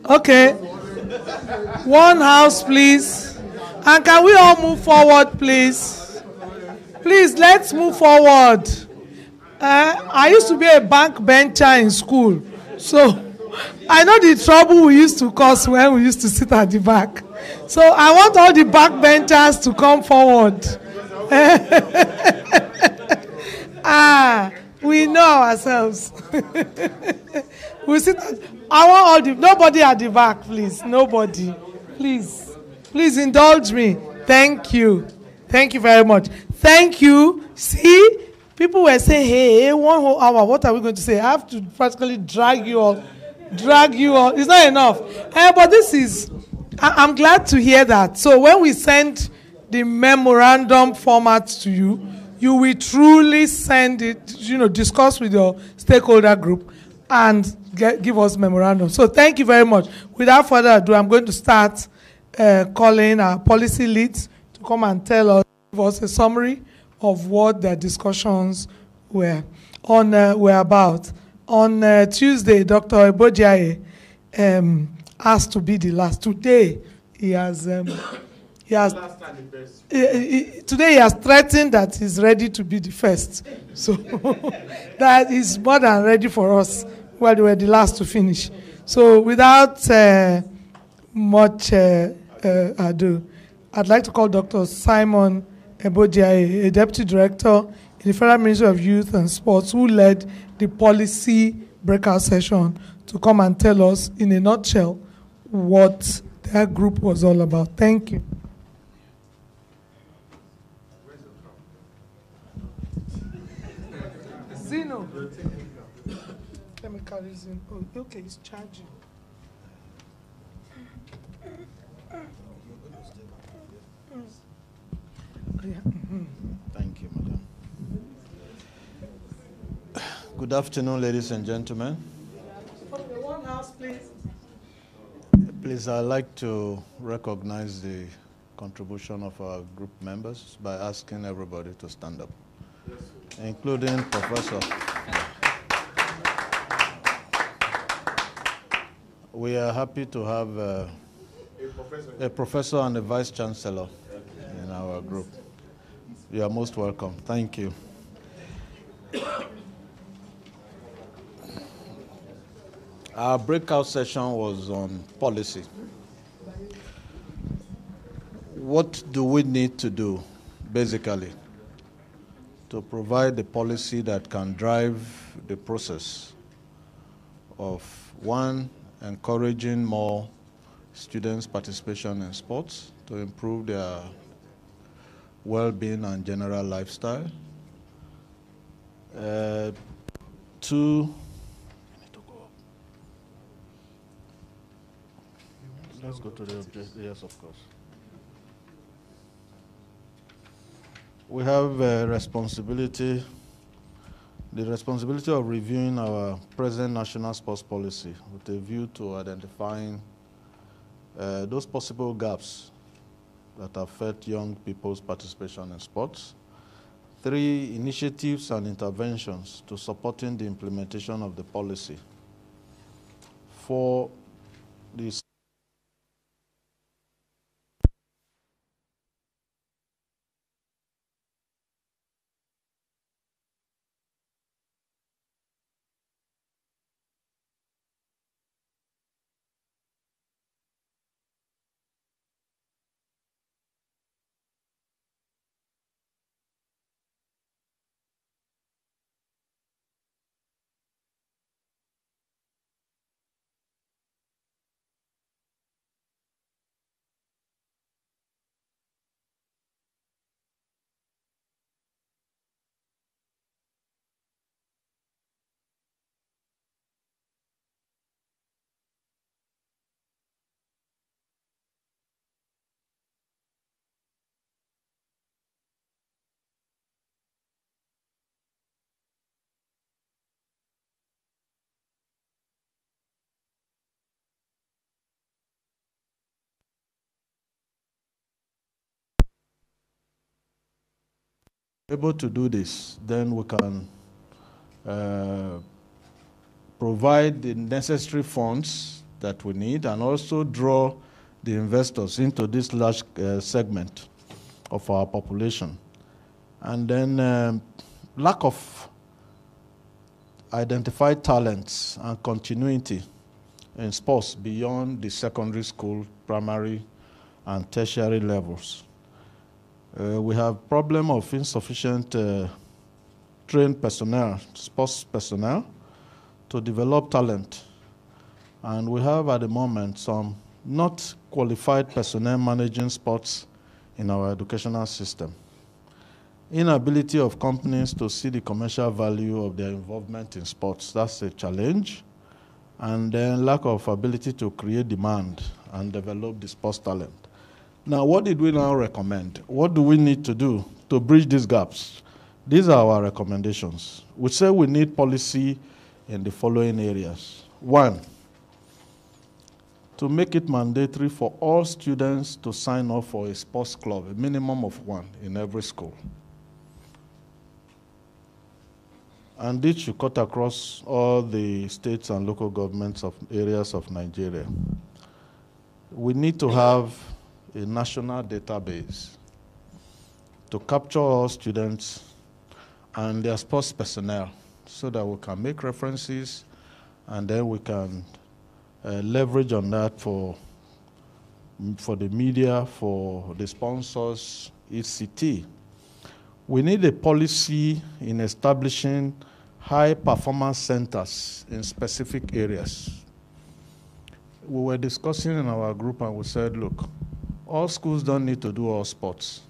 Okay. One house, please. And can we all move forward, please? Please, let's move forward. I used to be a bank bencher in school, so I know the trouble we used to cause when we used to sit at the back. So I want all the back benchers to come forward. We know ourselves. We sit. I want all the nobody at the back, please. Nobody, please indulge me. Thank you very much. Thank you. See, people were saying, "Hey, 1 whole hour. What are we going to say?" I have to practically drag you all. It's not enough. But this is. I'm glad to hear that. So when we send the memorandum format to you, you will truly send it, discuss with your stakeholder group and give us memorandum. So thank you very much. Without further ado, I'm going to start calling our policy leads to come and give us a summary of what their discussions were about. On Tuesday, Dr. Ebojaye asked to be the last. Today, he has threatened that he's ready to be the first. So that is more than ready for us. Well, we were the last to finish. So without much ado, I'd like to call Dr. Simon Ebojaye, a Deputy Director in the Federal Ministry of Youth and Sports, who led the policy breakout session, to come and tell us in a nutshell what their group was all about. Thank you. Zeno. Chemical is in. Oh, okay, it's charging. Thank you, madam. Good afternoon, ladies and gentlemen. One house, please. Please, I'd like to recognize the contribution of our group members by asking everybody to stand up, including Professor. We are happy to have a professor and a vice chancellor in our group. You are most welcome. Thank you. Our breakout session was on policy. What do we need to do, basically, to provide the policy that can drive the process of, one, encouraging more students' participation in sports to improve their well-being and general lifestyle. Two, let's go to the objective. Yes, of course. We have a responsibility, the responsibility of reviewing our present national sports policy with a view to identifying those possible gaps that affect young people's participation in sports. 3, initiatives and interventions to supporting the implementation of the policy. 4, the able to do this, then we can provide the necessary funds that we need and also draw the investors into this large segment of our population. And then lack of identified talents and continuity in sports beyond the secondary school, primary, and tertiary levels. We have problem of insufficient trained personnel, sports personnel, to develop talent. And we have at the moment some not qualified personnel managing sports in our educational system. Inability of companies to see the commercial value of their involvement in sports, that's a challenge. And then lack of ability to create demand and develop the sports talent. Now, what did we now recommend? What do we need to do to bridge these gaps? These are our recommendations. We say we need policy in the following areas. 1, to make it mandatory for all students to sign up for a sports club, a minimum of 1 in every school. And this should cut across all the states and local governments of areas of Nigeria. We need to have a national database to capture all students and their sports personnel so that we can make references and then we can leverage on that for the media, for the sponsors, etc. We need a policy in establishing high performance centers in specific areas. We were discussing in our group and we said, look, all schools don't need to do all sports.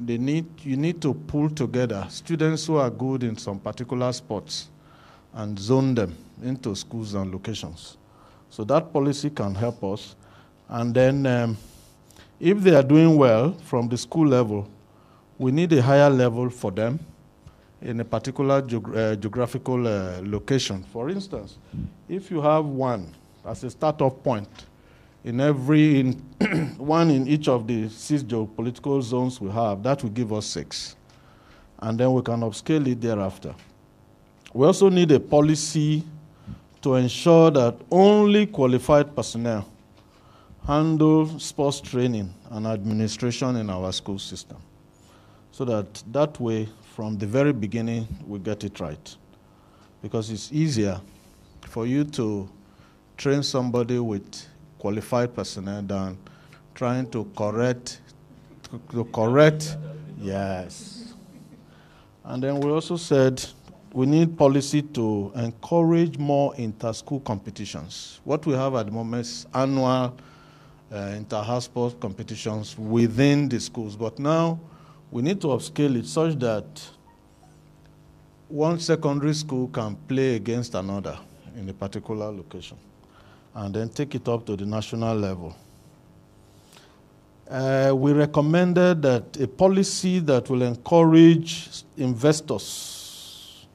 You need to pull together students who are good in some particular sports and zone them into schools and locations. So that policy can help us. And then if they are doing well from the school level, we need a higher level for them in a particular geographical location. For instance, if you have 1 as a start-off point in one in each of the 6 geopolitical zones we have, that will give us 6. And then we can upscale it thereafter. We also need a policy to ensure that only qualified personnel handle sports training and administration in our school system. So that way, from the very beginning, we get it right. Because it's easier for you to train somebody with qualified personnel than trying to correct, yes. And then we also said we need policy to encourage more inter-school competitions. What we have at the moment is annual inter-house sport competitions within the schools. But now we need to upscale it such that one secondary school can play against another in a particular location and then take it up to the national level. We recommended that a policy that will encourage investors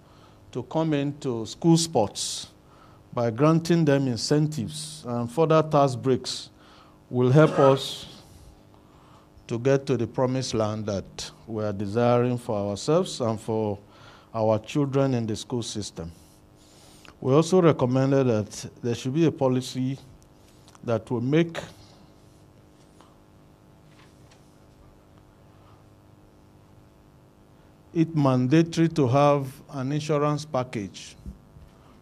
to come into school sports by granting them incentives and further tax breaks will help us to get to the promised land that we are desiring for ourselves and for our children in the school system. We also recommended that there should be a policy that will make it mandatory to have an insurance package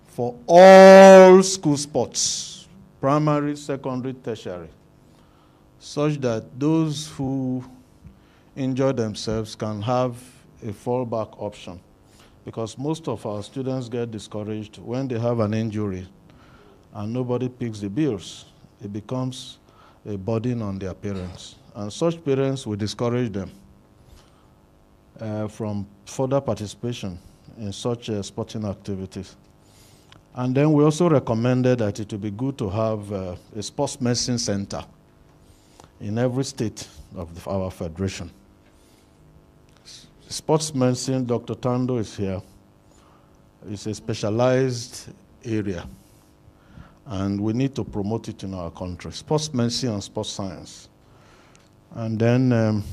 for all school sports, primary, secondary, tertiary, such that those who injure themselves can have a fallback option. Because most of our students get discouraged when they have an injury and nobody picks the bills. It becomes a burden on their parents. And such parents will discourage them from further participation in such sporting activities. And then we also recommended that it would be good to have a sports medicine center in every state of our federation. Sports medicine, Dr. Tando is here. It's a specialized area, and we need to promote it in our country. Sports medicine and sports science. And then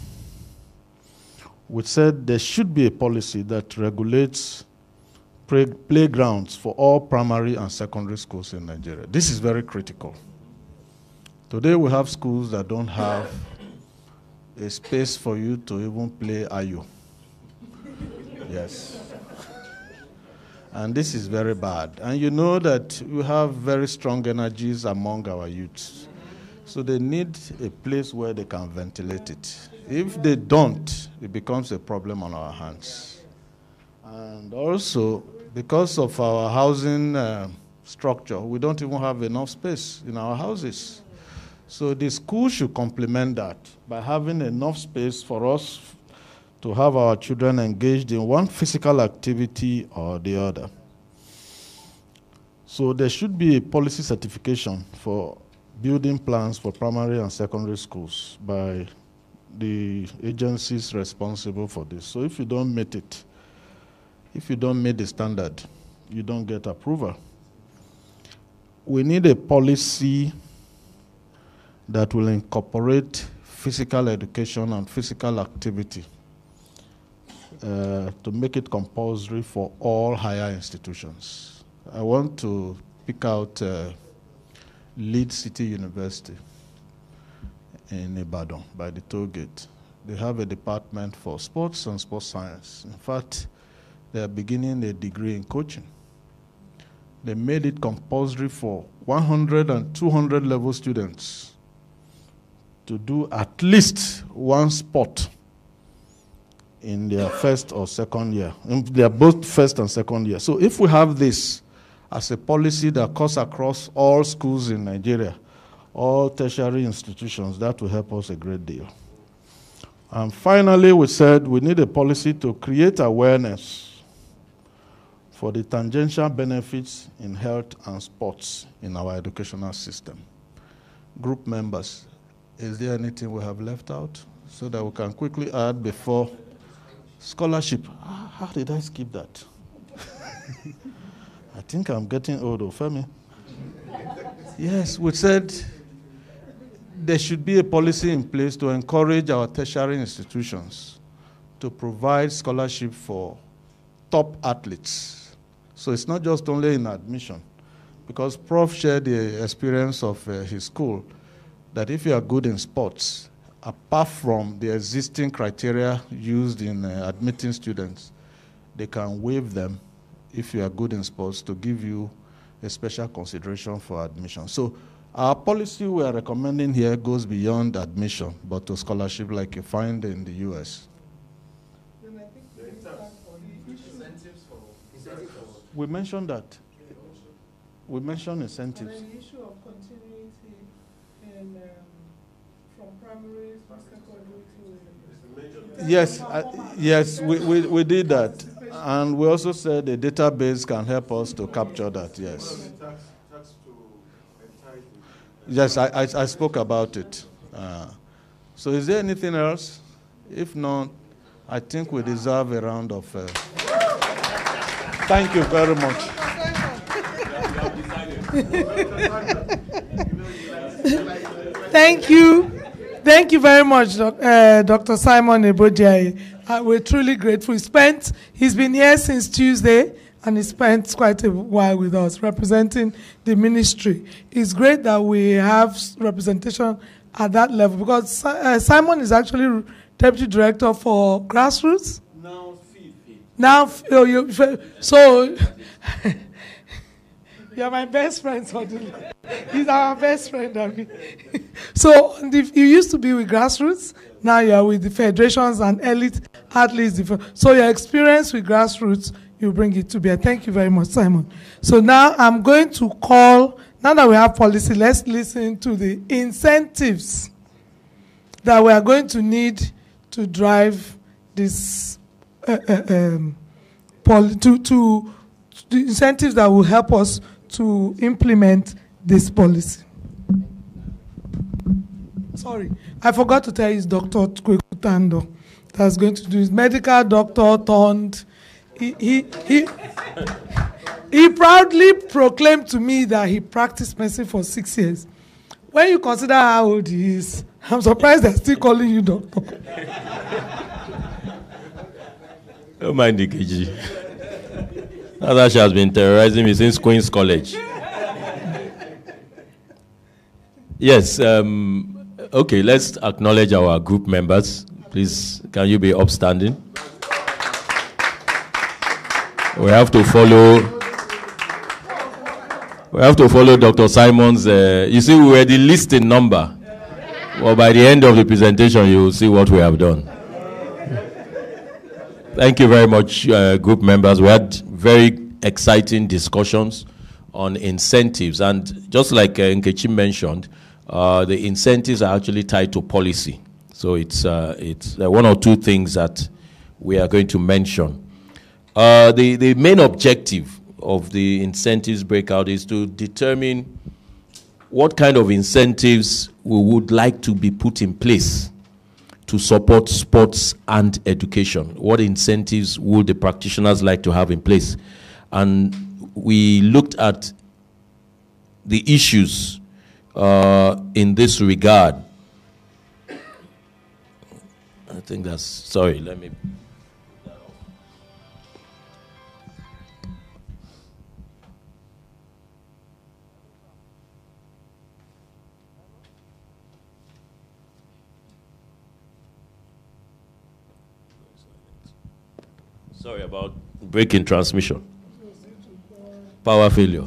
we said there should be a policy that regulates playgrounds for all primary and secondary schools in Nigeria. This is very critical. Today we have schools that don't have a space for you to even play Ayo. Yes. And this is very bad. And you know that we have very strong energies among our youths. So they need a place where they can ventilate it. If they don't, it becomes a problem on our hands. And also, because of our housing structure, we don't even have enough space in our houses. So the school should complement that by having enough space for us to have our children engaged in one physical activity or the other. So there should be a policy certification for building plans for primary and secondary schools by the agencies responsible for this. So if you don't meet it, if you don't meet the standard, you don't get approval. We need a policy that will incorporate physical education and physical activity to make it compulsory for all higher institutions. I want to pick out Lead City University in Ibadan by the toll gate. They have a department for sports and sports science. In fact, they are beginning a degree in coaching. They made it compulsory for 100 and 200 level students to do at least one sport in their first or second year. They are both first and second year. So if we have this as a policy that cuts across all schools in Nigeria, all tertiary institutions, that will help us a great deal. And finally, we said we need a policy to create awareness for the tangential benefits in health and sports in our educational system. Group members, is there anything we have left out so that we can quickly add before scholarship? How did I skip that? I think I'm getting old, Femi. Yes, we said there should be a policy in place to encourage our tertiary institutions to provide scholarship for top athletes. So it's not just only in admission, because Prof shared the experience of his school, that if you are good in sports, apart from the existing criteria used in admitting students, they can waive them if you are good in sports to give you a special consideration for admission. So our policy we are recommending here goes beyond admission, but to scholarship like you find in the US. Then I think we mentioned that. We mentioned incentives. And then the issue of continuity in, from primary to secondary to... Yes, yes, we did that. And we also said a database can help us to capture that, yes. Yes, I spoke about it. So is there anything else? If not, I think we deserve a round of... Thank you very much. Thank you. Thank you very much, Dr. Simon Ebojai. We're truly grateful. He's been here since Tuesday, and he spent quite a while with us representing the ministry. It's great that we have representation at that level, because Simon is actually Deputy Director for Grassroots. Now, so you're my best friend, suddenly. He's our best friend, I mean. So you used to be with Grassroots, now you're with the federations and elite athletes. So your experience with Grassroots, you bring it to bear. Thank you very much, Simon. So now I'm going to call, now that we have policy, let's listen to the incentives that we are going to need to drive this the incentives that will help us to implement this policy. Sorry, I forgot to tell you, it's Dr. Kwekutando that's going to do his medical doctor turned. He proudly proclaimed to me that he practiced medicine for 6 years. When you consider how old he is, I'm surprised they're still calling you doctor. Don't mind the KG. That she has been terrorizing me since Queen's College. Yes, okay, let's acknowledge our group members. Please, can you be upstanding? We have to follow Dr. Simon's, you see, we were the least in number. Well, by the end of the presentation, you will see what we have done. Thank you very much, group members. We had very exciting discussions on incentives. And just like Nkechi mentioned, the incentives are actually tied to policy. So it's one or two things that we are going to mention. The main objective of the incentives breakout is to determine what kind of incentives we would like to be put in place to support sports and education. What incentives would the practitioners like to have in place? And we looked at the issues in this regard. I think that's, sorry, let me. Sorry about breaking transmission. Power failure.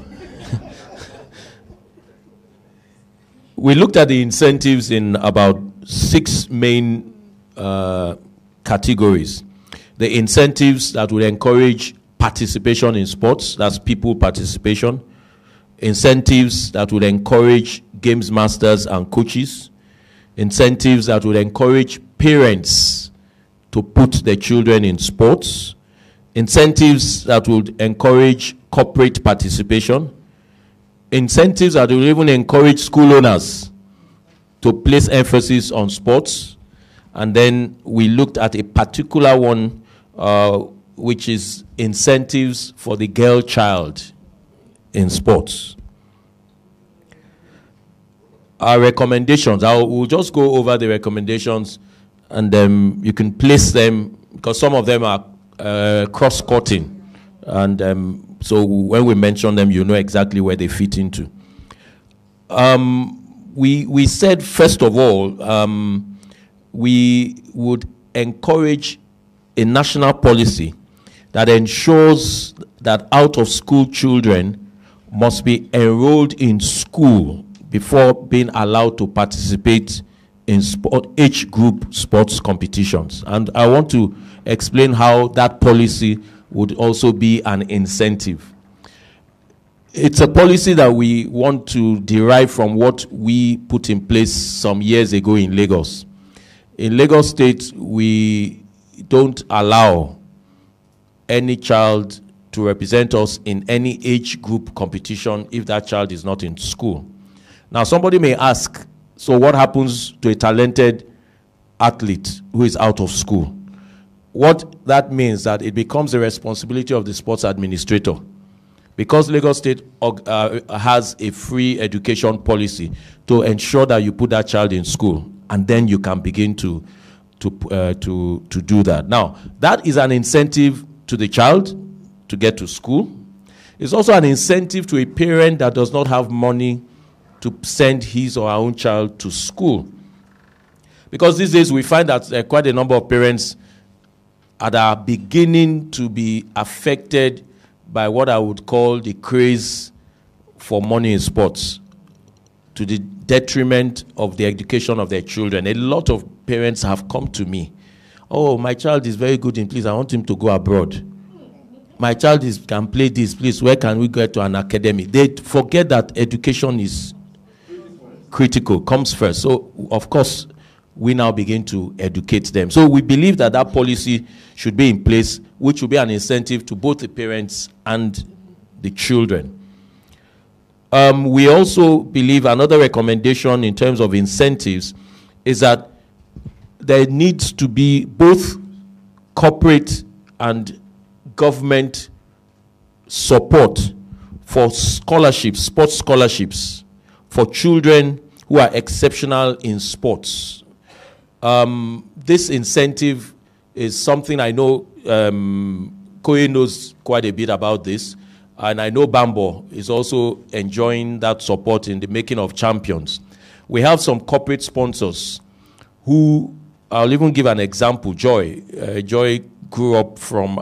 We looked at the incentives in about 6 main categories. The incentives that would encourage participation in sports, that's people participation. Incentives that would encourage games masters and coaches. Incentives that would encourage parents to put their children in sports. Incentives that would encourage corporate participation. Incentives that will even encourage school owners to place emphasis on sports. And then we looked at a particular one, which is incentives for the girl child in sports. Our recommendations, we'll just go over the recommendations, and then you can place them, because some of them are cross-cutting. And so when we mention them, you know exactly where they fit into. We said, first of all, we would encourage a national policy that ensures that out-of-school children must be enrolled in school before being allowed to participate in age group sports competitions. And I want to explain how that policy would also be an incentive. It's a policy that we want to derive from what we put in place some years ago in Lagos. In Lagos State, we don't allow any child to represent us in any age group competition if that child is not in school. Now, somebody may ask, so what happens to a talented athlete who is out of school? What that means that it becomes the responsibility of the sports administrator. Because Lagos State has a free education policy to ensure that you put that child in school, and then you can begin to do that. Now, that is an incentive to the child to get to school. It's also an incentive to a parent that does not have money to send his or her own child to school. Because these days we find that quite a number of parents are beginning to be affected by what I would call the craze for money in sports, to the detriment of the education of their children. A lot of parents have come to me. Oh, my child is very good in, please, I want him to go abroad. My child can play this, please, where can we get to an academy? They forget that education is critical, comes first. So, of course, we now begin to educate them. So we believe that that policy should be in place, which will be an incentive to both the parents and the children. We also believe another recommendation in terms of incentives is that there needs to be both corporate and government support for scholarships, sports scholarships, for children who are exceptional in sports. This incentive is something I know Koye knows quite a bit about this. And I know Bambo is also enjoying that support in the making of champions. We have some corporate sponsors who, I'll even give an example, Joy. Joy grew up from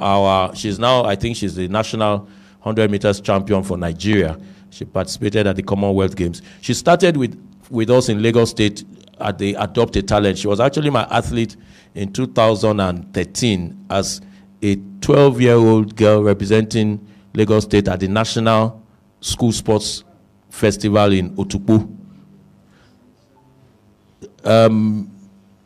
she's now, I think she's the national 100 meters champion for Nigeria. She participated at the Commonwealth Games. She started with us in Lagos State at the Adopt a Talent. She was actually my athlete in 2013 as a 12-year-old girl representing Lagos State at the National School Sports Festival in Otukpo.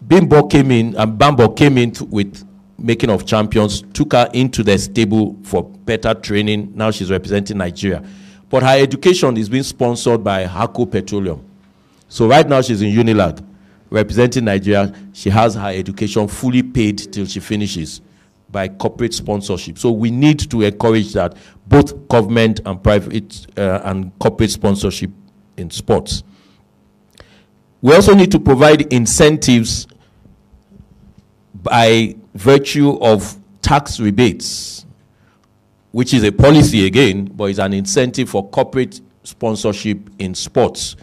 Bambo came in with making of champions, took her into the stable for better training. Now she's representing Nigeria. But her education is being sponsored by Hako Petroleum. So right now she's in Unilag, representing Nigeria. She has her education fully paid till she finishes by corporate sponsorship. So we need to encourage that, both government and private and corporate sponsorship in sports. We also need to provide incentives by virtue of tax rebates, which is a policy again, but is an incentive for corporate sponsorship in sports.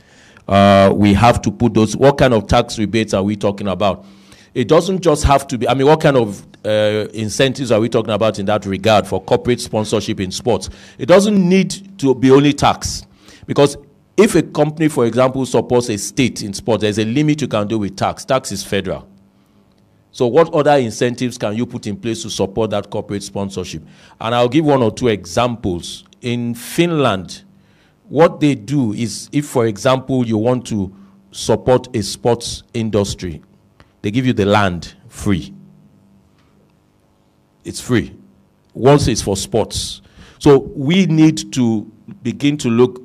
We have to put those. What kind of tax rebates are we talking about? It doesn't just have to be, I mean, what kind of incentives are we talking about in that regard for corporate sponsorship in sports? It doesn't need to be only tax. Because if a company, for example, supports a state in sports, there's a limit you can do with tax. Tax is federal. So what other incentives can you put in place to support that corporate sponsorship? And I'll give one or two examples. In Finland, what they do is, if, for example, you want to support a sports industry, they give you the land free. It's free. Once it's for sports. So we need to begin to look,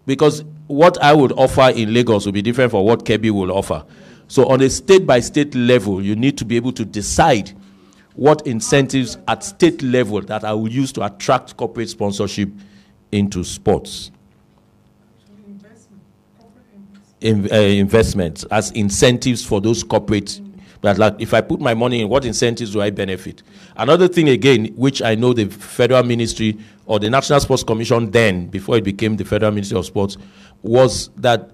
because what I would offer in Lagos will be different from what Kebbi will offer. So on a state-by-state level, you need to be able to decide what incentives at state level that I will use to attract corporate sponsorship into sports. Investments as incentives for those corporate. But like, if I put my money in, what incentives do I benefit? Another thing again, which I know the Federal Ministry or the National Sports Commission then, before it became the Federal Ministry of Sports, was that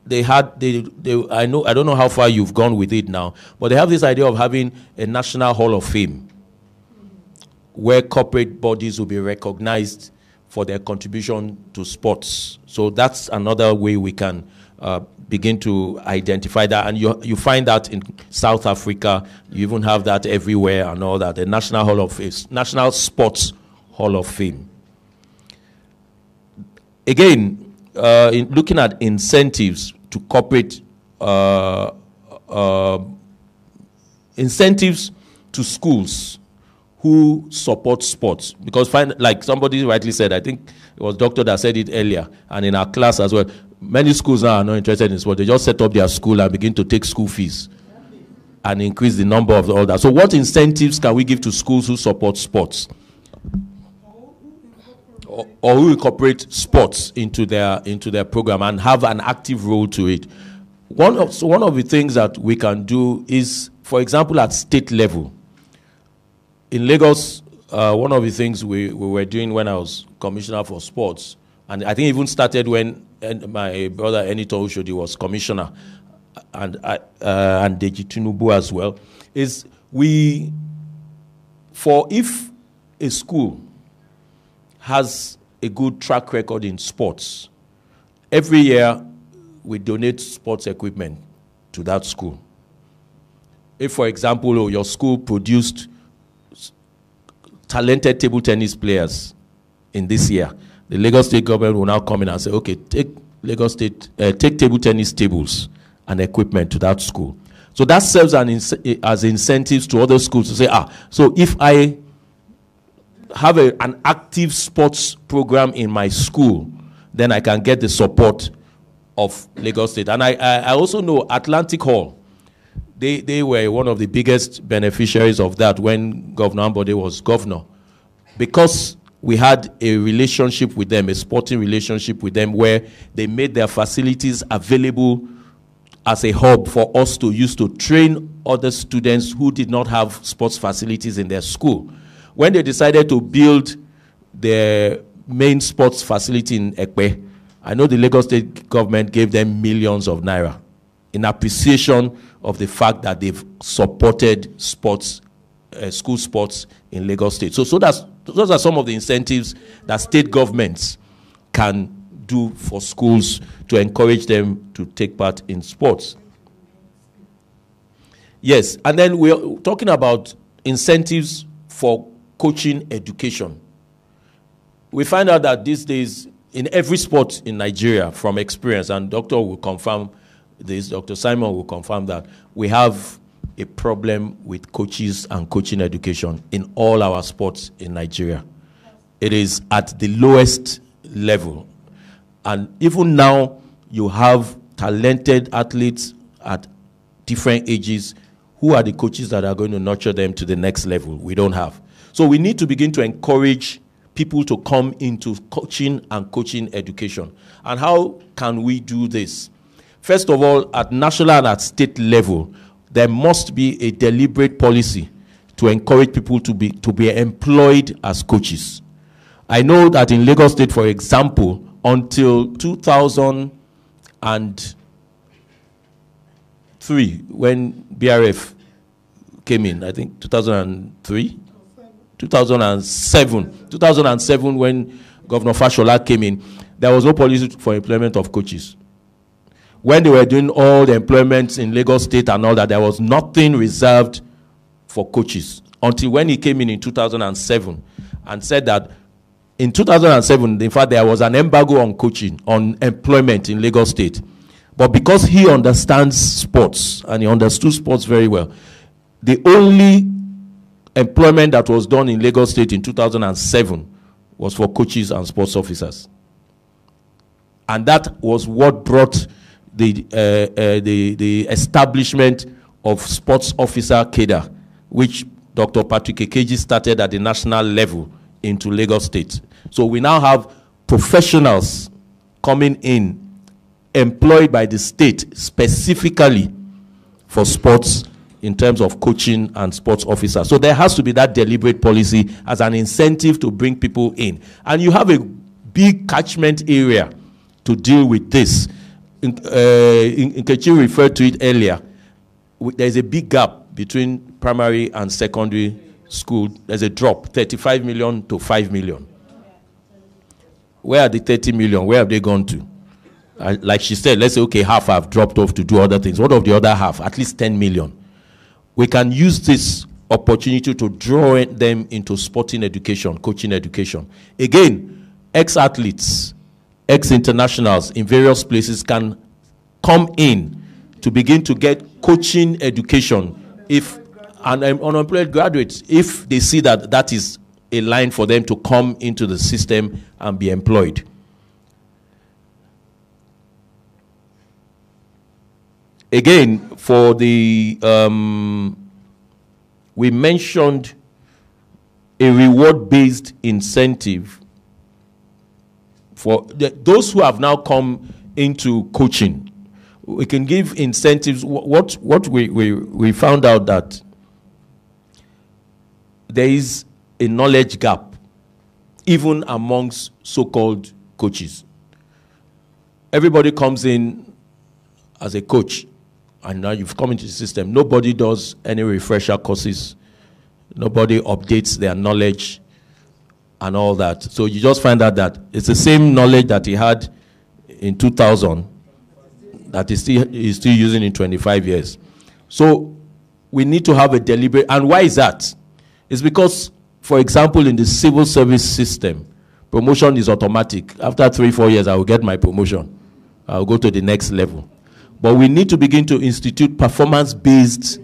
I don't know how far you've gone with it now, but they have this idea of having a National Hall of Fame where corporate bodies will be recognized for their contribution to sports. So that's another way we can begin to identify that. And you find that in South Africa. You even have that everywhere and all that. The National Hall of Fame, National Sports Hall of Fame. Again, in looking at incentives to corporate, incentives to schools who support sports. Because like somebody rightly said, I think it was Doctor that said it earlier, and in our class as well, many schools now are not interested in sport. They just set up their school and begin to take school fees and increase the number of all that. So what incentives can we give to schools who support sports? Or who incorporate sports into their program and have an active role to it. One of the things that we can do is, for example, at state level. In Lagos, one of the things we were doing when I was commissioner for sports, and I think even started when my brother Enito Ushodi was commissioner, and Deji Tinubu as well, is if a school has a good track record in sports, every year we donate sports equipment to that school. If, for example, your school produced talented table tennis players in this year, the Lagos State government will now come in and say, okay, take table tennis tables and equipment to that school. So that serves as incentives to other schools to say, so if I have an active sports program in my school, then I can get the support of Lagos State. And I also know Atlantic Hall, they were one of the biggest beneficiaries of that when Governor Ambode was governor, because we had a relationship with them, a sporting relationship with them, where they made their facilities available as a hub for us to use to train other students who did not have sports facilities in their school. when they decided to build the main sports facility in Ekpe, I know the Lagos State government gave them millions of naira in appreciation of the fact that they've supported sports, school sports in Lagos State. So those are some of the incentives that state governments can do for schools to encourage them to take part in sports. Yes, and then we're talking about incentives for coaching education. We find out that these days, in every sport in Nigeria, from experience, and Dr. will confirm this, Dr. Simon will confirm that, we have a problem with coaches and coaching education in all our sports in Nigeria. It is at the lowest level. And even now, you have talented athletes at different ages. Who are the coaches that are going to nurture them to the next level? We don't have. So we need to begin to encourage people to come into coaching and coaching education. And how can we do this? First of all, at national and at state level, there must be a deliberate policy to encourage people to be employed as coaches. I know that in Lagos State, for example, until 2003, when BRF came in, I think 2003, 2007 when Governor Fashola came in, there was no policy for employment of coaches. When they were doing all the employments in Lagos State and all that, there was nothing reserved for coaches. Until when he came in 2007 and said that in 2007, in fact, there was an embargo on coaching, on employment in Lagos State. But because he understands sports, and he understood sports very well, the only employment that was done in Lagos State in 2007 was for coaches and sports officers. And that was what brought the establishment of sports officer cadre, which Dr. Patrick Ekeji started at the national level into Lagos State. So we now have professionals coming in, employed by the state specifically for sports in terms of coaching and sports officers. So there has to be that deliberate policy as an incentive to bring people in. And you have a big catchment area to deal with this. Nkechi referred to it earlier. There's a big gap between primary and secondary school. There's a drop, 35 million to 5 million. Where are the 30 million? Where have they gone to? Like she said, let's say, okay, half have dropped off to do other things. What of the other half? At least 10 million. We can use this opportunity to draw them into sporting education, coaching education. Again, ex-athletes, ex-internationals in various places can come in to begin to get coaching education if unemployed graduates, if they see that that is a line for them to come into the system and be employed. Again, for the, we mentioned a reward-based incentive for those who have now come into coaching. We can give incentives. What we found out that there is a knowledge gap, even amongst so-called coaches. Everybody comes in as a coach, and now you've come into the system. Nobody does any refresher courses. Nobody updates their knowledge and all that. So you just find out that it's the same knowledge that he had in 2000 that he's still using in 25 years. So we need to have a deliberate, and why is that? It's because, for example, in the civil service system, promotion is automatic. After 3-4 years, I will get my promotion. I'll go to the next level. But we need to begin to institute performance-based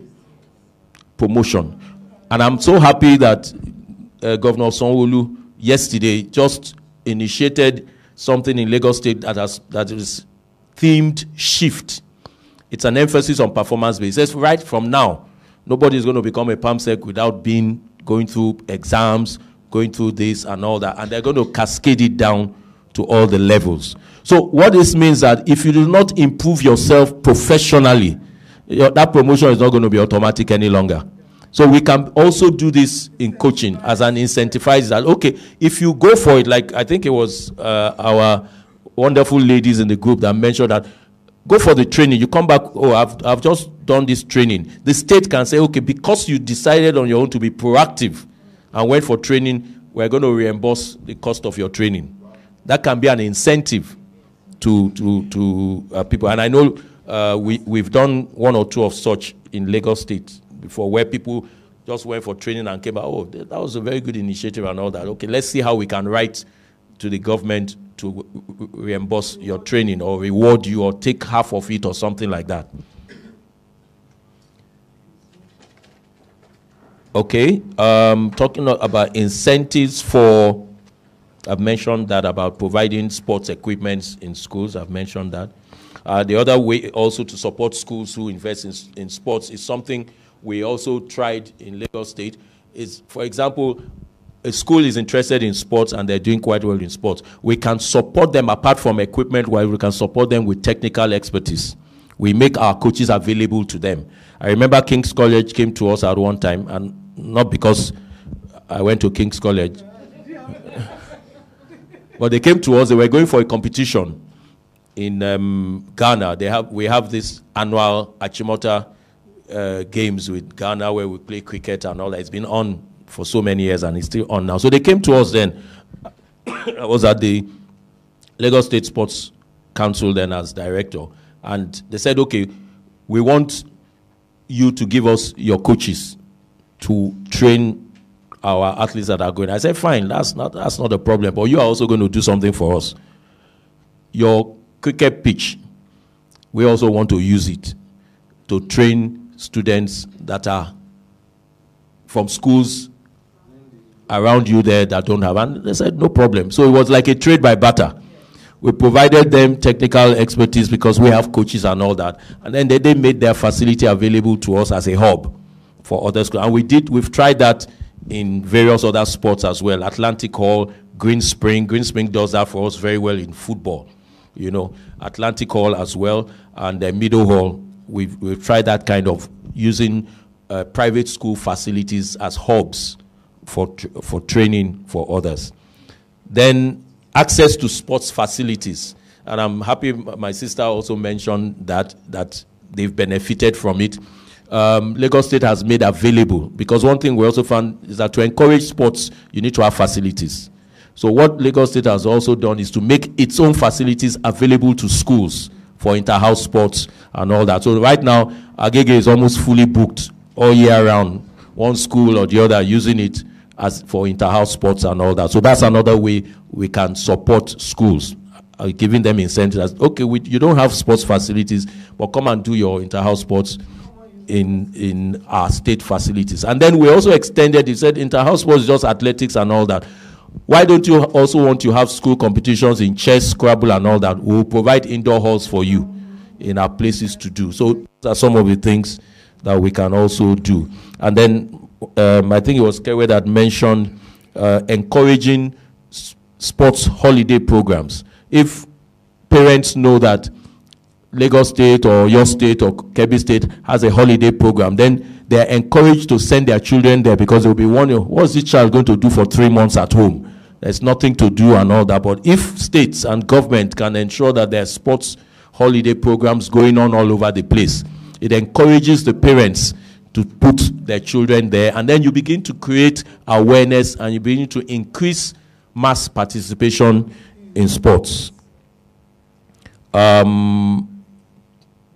promotion. And I'm so happy that Governor Sanwo-Olu yesterday just initiated something in Lagos State that is themed shift. It's an emphasis on performance-based. It says right from now, nobody is going to become a PAMSEC without going through exams, going through this and all that. And they're going to cascade it down to all the levels. So what this means that if you do not improve yourself professionally, that promotion is not going to be automatic any longer. So we can also do this in coaching as an incentivizer. That, okay, if you go for it, like I think it was our wonderful ladies in the group that mentioned that, go for the training. You come back, oh, I've just done this training. The state can say, okay, because you decided on your own to be proactive and went for training, we're going to reimburse the cost of your training. That can be an incentive to people. And I know we've done one or two of such in Lagos State before, where people just went for training and came back, oh, that was a very good initiative and all that. Okay, let's see how we can write to the government to reimburse your training or reward you or take half of it or something like that. Okay, talking about incentives for, I've mentioned that about providing sports equipment in schools. I've mentioned that. The other way also to support schools who invest in sports is something we also tried in Lagos State. Is, for example, a school is interested in sports and they're doing quite well in sports. We can support them apart from equipment, while we can support them with technical expertise. We make our coaches available to them. I remember King's College came to us at one time, and not because I went to King's College, but they came to us. They were going for a competition in Ghana. We have this annual Achimota games with Ghana where we play cricket and all that. It's been on for so many years and it's still on now. So they came to us then. I was at the Lagos State Sports Council then as director, and they said, okay, we want you to give us your coaches to train our athletes that are going. I said, fine, that's not a problem, but you are also going to do something for us. Your cricket pitch, we also want to use it to train students that are from schools around you there that don't have. And they said, no problem. So it was like a trade by barter. We provided them technical expertise because we have coaches and all that. And then they made their facility available to us as a hub for other schools. And we've tried that in various other sports as well. Atlantic Hall, Green Spring does that for us very well in football. You know, Atlantic Hall as well, and Middle Hall. We've tried that kind of using private school facilities as hubs for training for others. Then access to sports facilities, and I'm happy my sister also mentioned that they've benefited from it. Lagos State has made available, because one thing we also found is that to encourage sports, you need to have facilities. So what Lagos State has also done is to make its own facilities available to schools for inter-house sports and all that. So right now, Agege is almost fully booked all year round, one school or the other using it as for inter-house sports and all that. So that's another way we can support schools, giving them incentives. Okay, you don't have sports facilities, but come and do your inter-house sports in our state facilities. And then we also extended, you said inter-house sports is just athletics and all that. Why don't you also want to have school competitions in chess, Scrabble, and all that? We'll provide indoor halls for you in our places to do. So those are some of the things that we can also do. And then I think it was Kewe that mentioned encouraging sports holiday programs. If parents know that Lagos State or your state or Kebbi State has a holiday program, then they're encouraged to send their children there, because they'll be wondering, what's this child going to do for 3 months at home? There's nothing to do and all that. But if states and government can ensure that there's sports holiday programs going on all over the place, it encourages the parents to put their children there, and then you begin to create awareness and you begin to increase mass participation in sports.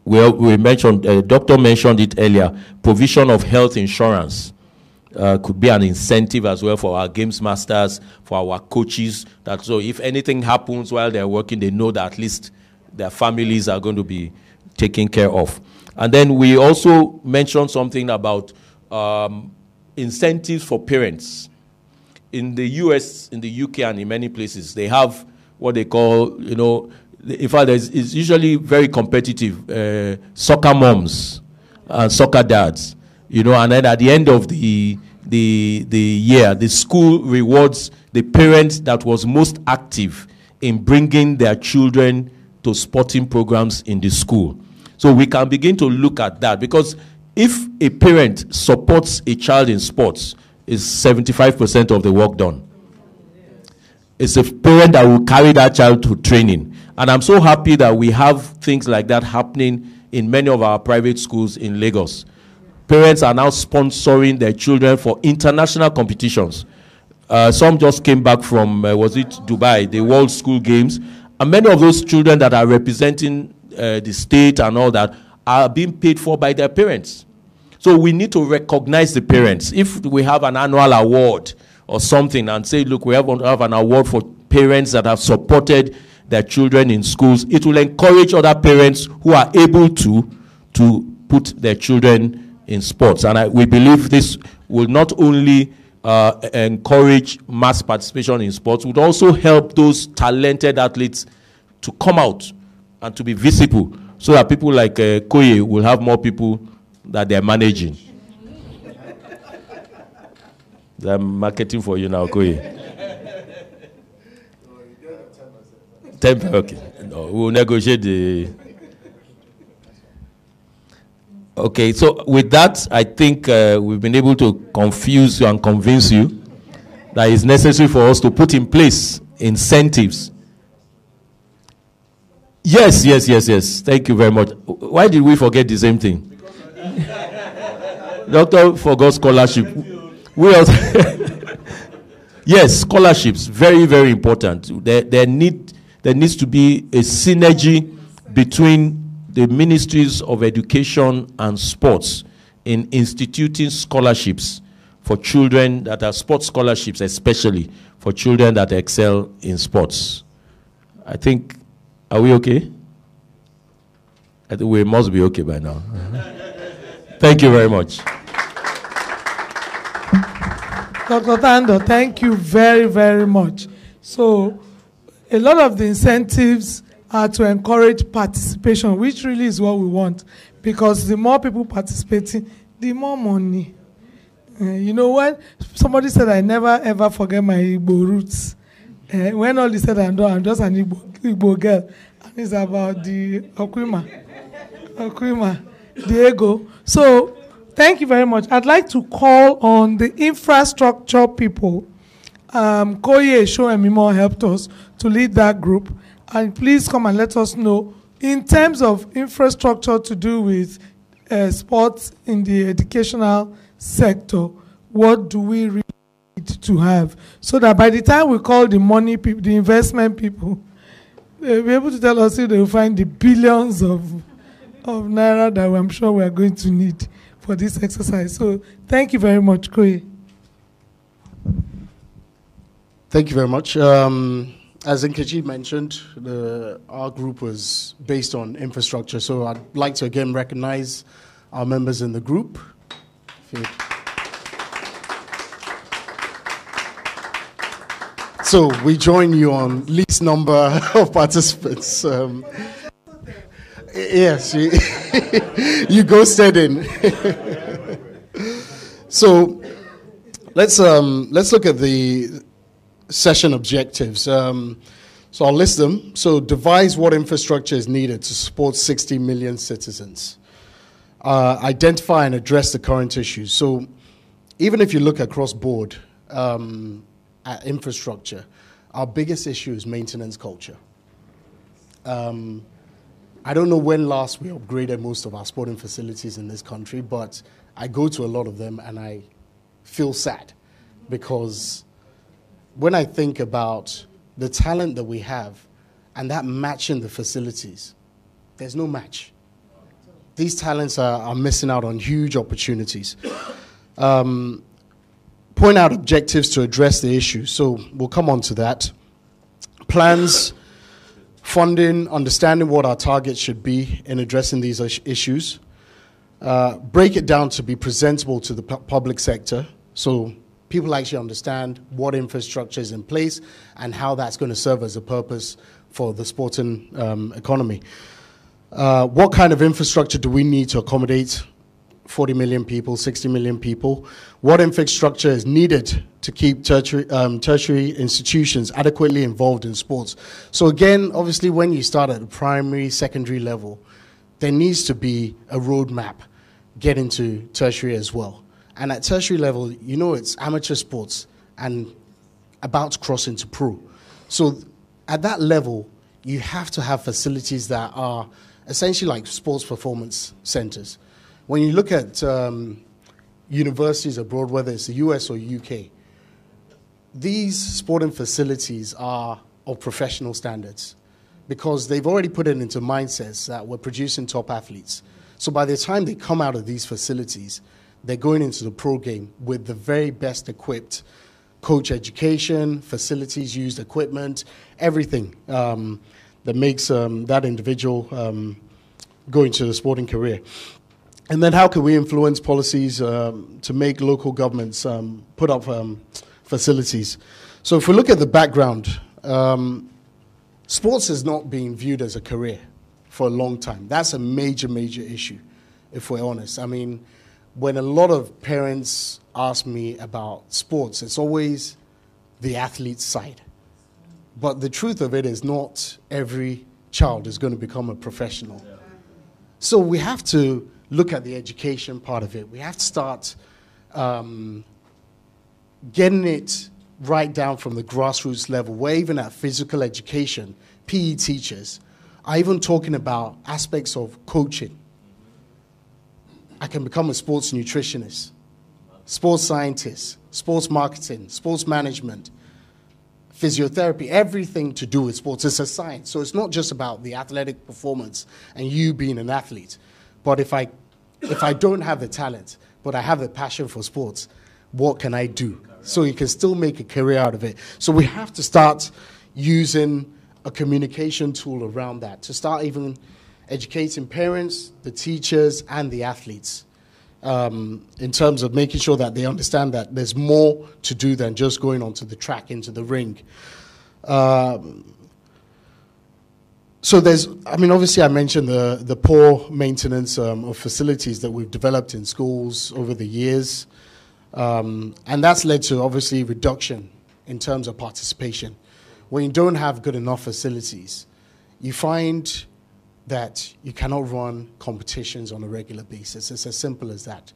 We mentioned, doctor mentioned it earlier, provision of health insurance could be an incentive as well for our games masters, for our coaches, that so if anything happens while they're working, they know that at least their families are going to be taken care of. And then we also mentioned something about incentives for parents. In the US, in the UK, and in many places, they have what they call, in fact, it's usually very competitive, soccer moms and soccer dads, and then at the end of the year, the school rewards the parent that was most active in bringing their children to sporting programs in the school. So we can begin to look at that, because if a parent supports a child in sports, it's 75% of the work done. It's a parent that will carry that child to training. And I'm so happy that we have things like that happening in many of our private schools in Lagos. Parents are now sponsoring their children for international competitions. Some just came back from, was it Dubai, the World School Games. And many of those children that are representing the state and all that are being paid for by their parents. So we need to recognize the parents. If we have an annual award or something and say, look, we have an award for parents that have supported their children in schools, it will encourage other parents who are able to put their children in sports. And we believe this will not only encourage mass participation in sports, would also help those talented athletes to come out and to be visible, so that people like Koye will have more people that they're managing. They're marketing for you now, Koye. 10%, okay. No, we'll negotiate the... Okay, so with that, I think we've been able to confuse you and convince you that it's necessary for us to put in place incentives. Yes. Thank you very much. Why did we forget the same thing? Doctor forgot scholarship. We also yes, scholarships, very, very important. There needs to be a synergy between the ministries of education and sports in instituting scholarships for children that are sports scholarships, especially for children that excel in sports. I think, are we okay? I think we must be okay by now. Thank you very much. Dr. Tando, thank you very, very much. So, a lot of the incentives are to encourage participation, which really is what we want, because the more people participating, the more money. You know, when somebody said, I never ever forget my Igbo roots. When all is said and done, I'm just an Igbo girl. And it's about the Okwima, the ego. So, thank you very much. I'd like to call on the infrastructure people. Koye Shoemimo helped us to lead that group. And please come and let us know, in terms of infrastructure to do with sports in the educational sector, what do we really need to have? So that by the time we call the money people, the investment people, they'll be able to tell us if they will find the billions of naira that I'm sure we are going to need for this exercise. So thank you very much, Koye. Thank you very much. As Nkechi mentioned, our group was based on infrastructure, so I'd like to again recognize our members in the group. So we join you on least number of participants. Yes, you ghosted in. So let's look at the session objectives. So I'll list them. So devise what infrastructure is needed to support 60 million citizens. Identify and address the current issues. So even if you look across board at infrastructure, our biggest issue is maintenance culture. I don't know when last we upgraded most of our sporting facilities in this country, but I go to a lot of them and I feel sad because when I think about the talent that we have and that matching the facilities, there's no match. These talents are missing out on huge opportunities. Point out objectives to address the issue. So we'll come on to that. Plans, funding, understanding what our targets should be in addressing these issues. Break it down to be presentable to the public sector. So people actually understand what infrastructure is in place and how that's going to serve as a purpose for the sporting economy. What kind of infrastructure do we need to accommodate 40 million people, 60 million people? What infrastructure is needed to keep tertiary institutions adequately involved in sports? So again, obviously when you start at the primary, secondary level, there needs to be a roadmap get into tertiary as well. And at tertiary level, you know, it's amateur sports and about to cross into pro. So at that level, you have to have facilities that are essentially like sports performance centers. When you look at universities abroad, whether it's the US or UK, these sporting facilities are of professional standards because they've already put it into mindsets that we're producing top athletes. So by the time they come out of these facilities, they're going into the pro game with the very best equipped coach education, facilities, used equipment, everything that makes that individual go into the sporting career. And then how can we influence policies to make local governments put up facilities? So if we look at the background, sports has not been viewed as a career for a long time. That's a major, major issue, if we're honest. I mean, when a lot of parents ask me about sports, it's always the athlete's side. But the truth of it is not every child is going to become a professional. So we have to look at the education part of it. We have to start getting it right down from the grassroots level, where even at physical education, PE teachers are even talking about aspects of coaching. I can become a sports nutritionist, sports scientist, sports marketing, sports management, physiotherapy, everything to do with sports. It's a science. So it's not just about the athletic performance and you being an athlete. But if I don't have the talent, but I have the passion for sports, what can I do? So you can still make a career out of it. So we have to start using a communication tool around that to start even educating parents, the teachers, and the athletes in terms of making sure that they understand that there's more to do than just going onto the track, into the ring. So there's, I mean, obviously I mentioned the poor maintenance of facilities that we've developed in schools over the years. And that's led to, obviously, reduction in terms of participation. When you don't have good enough facilities, you find that you cannot run competitions on a regular basis. It's as simple as that.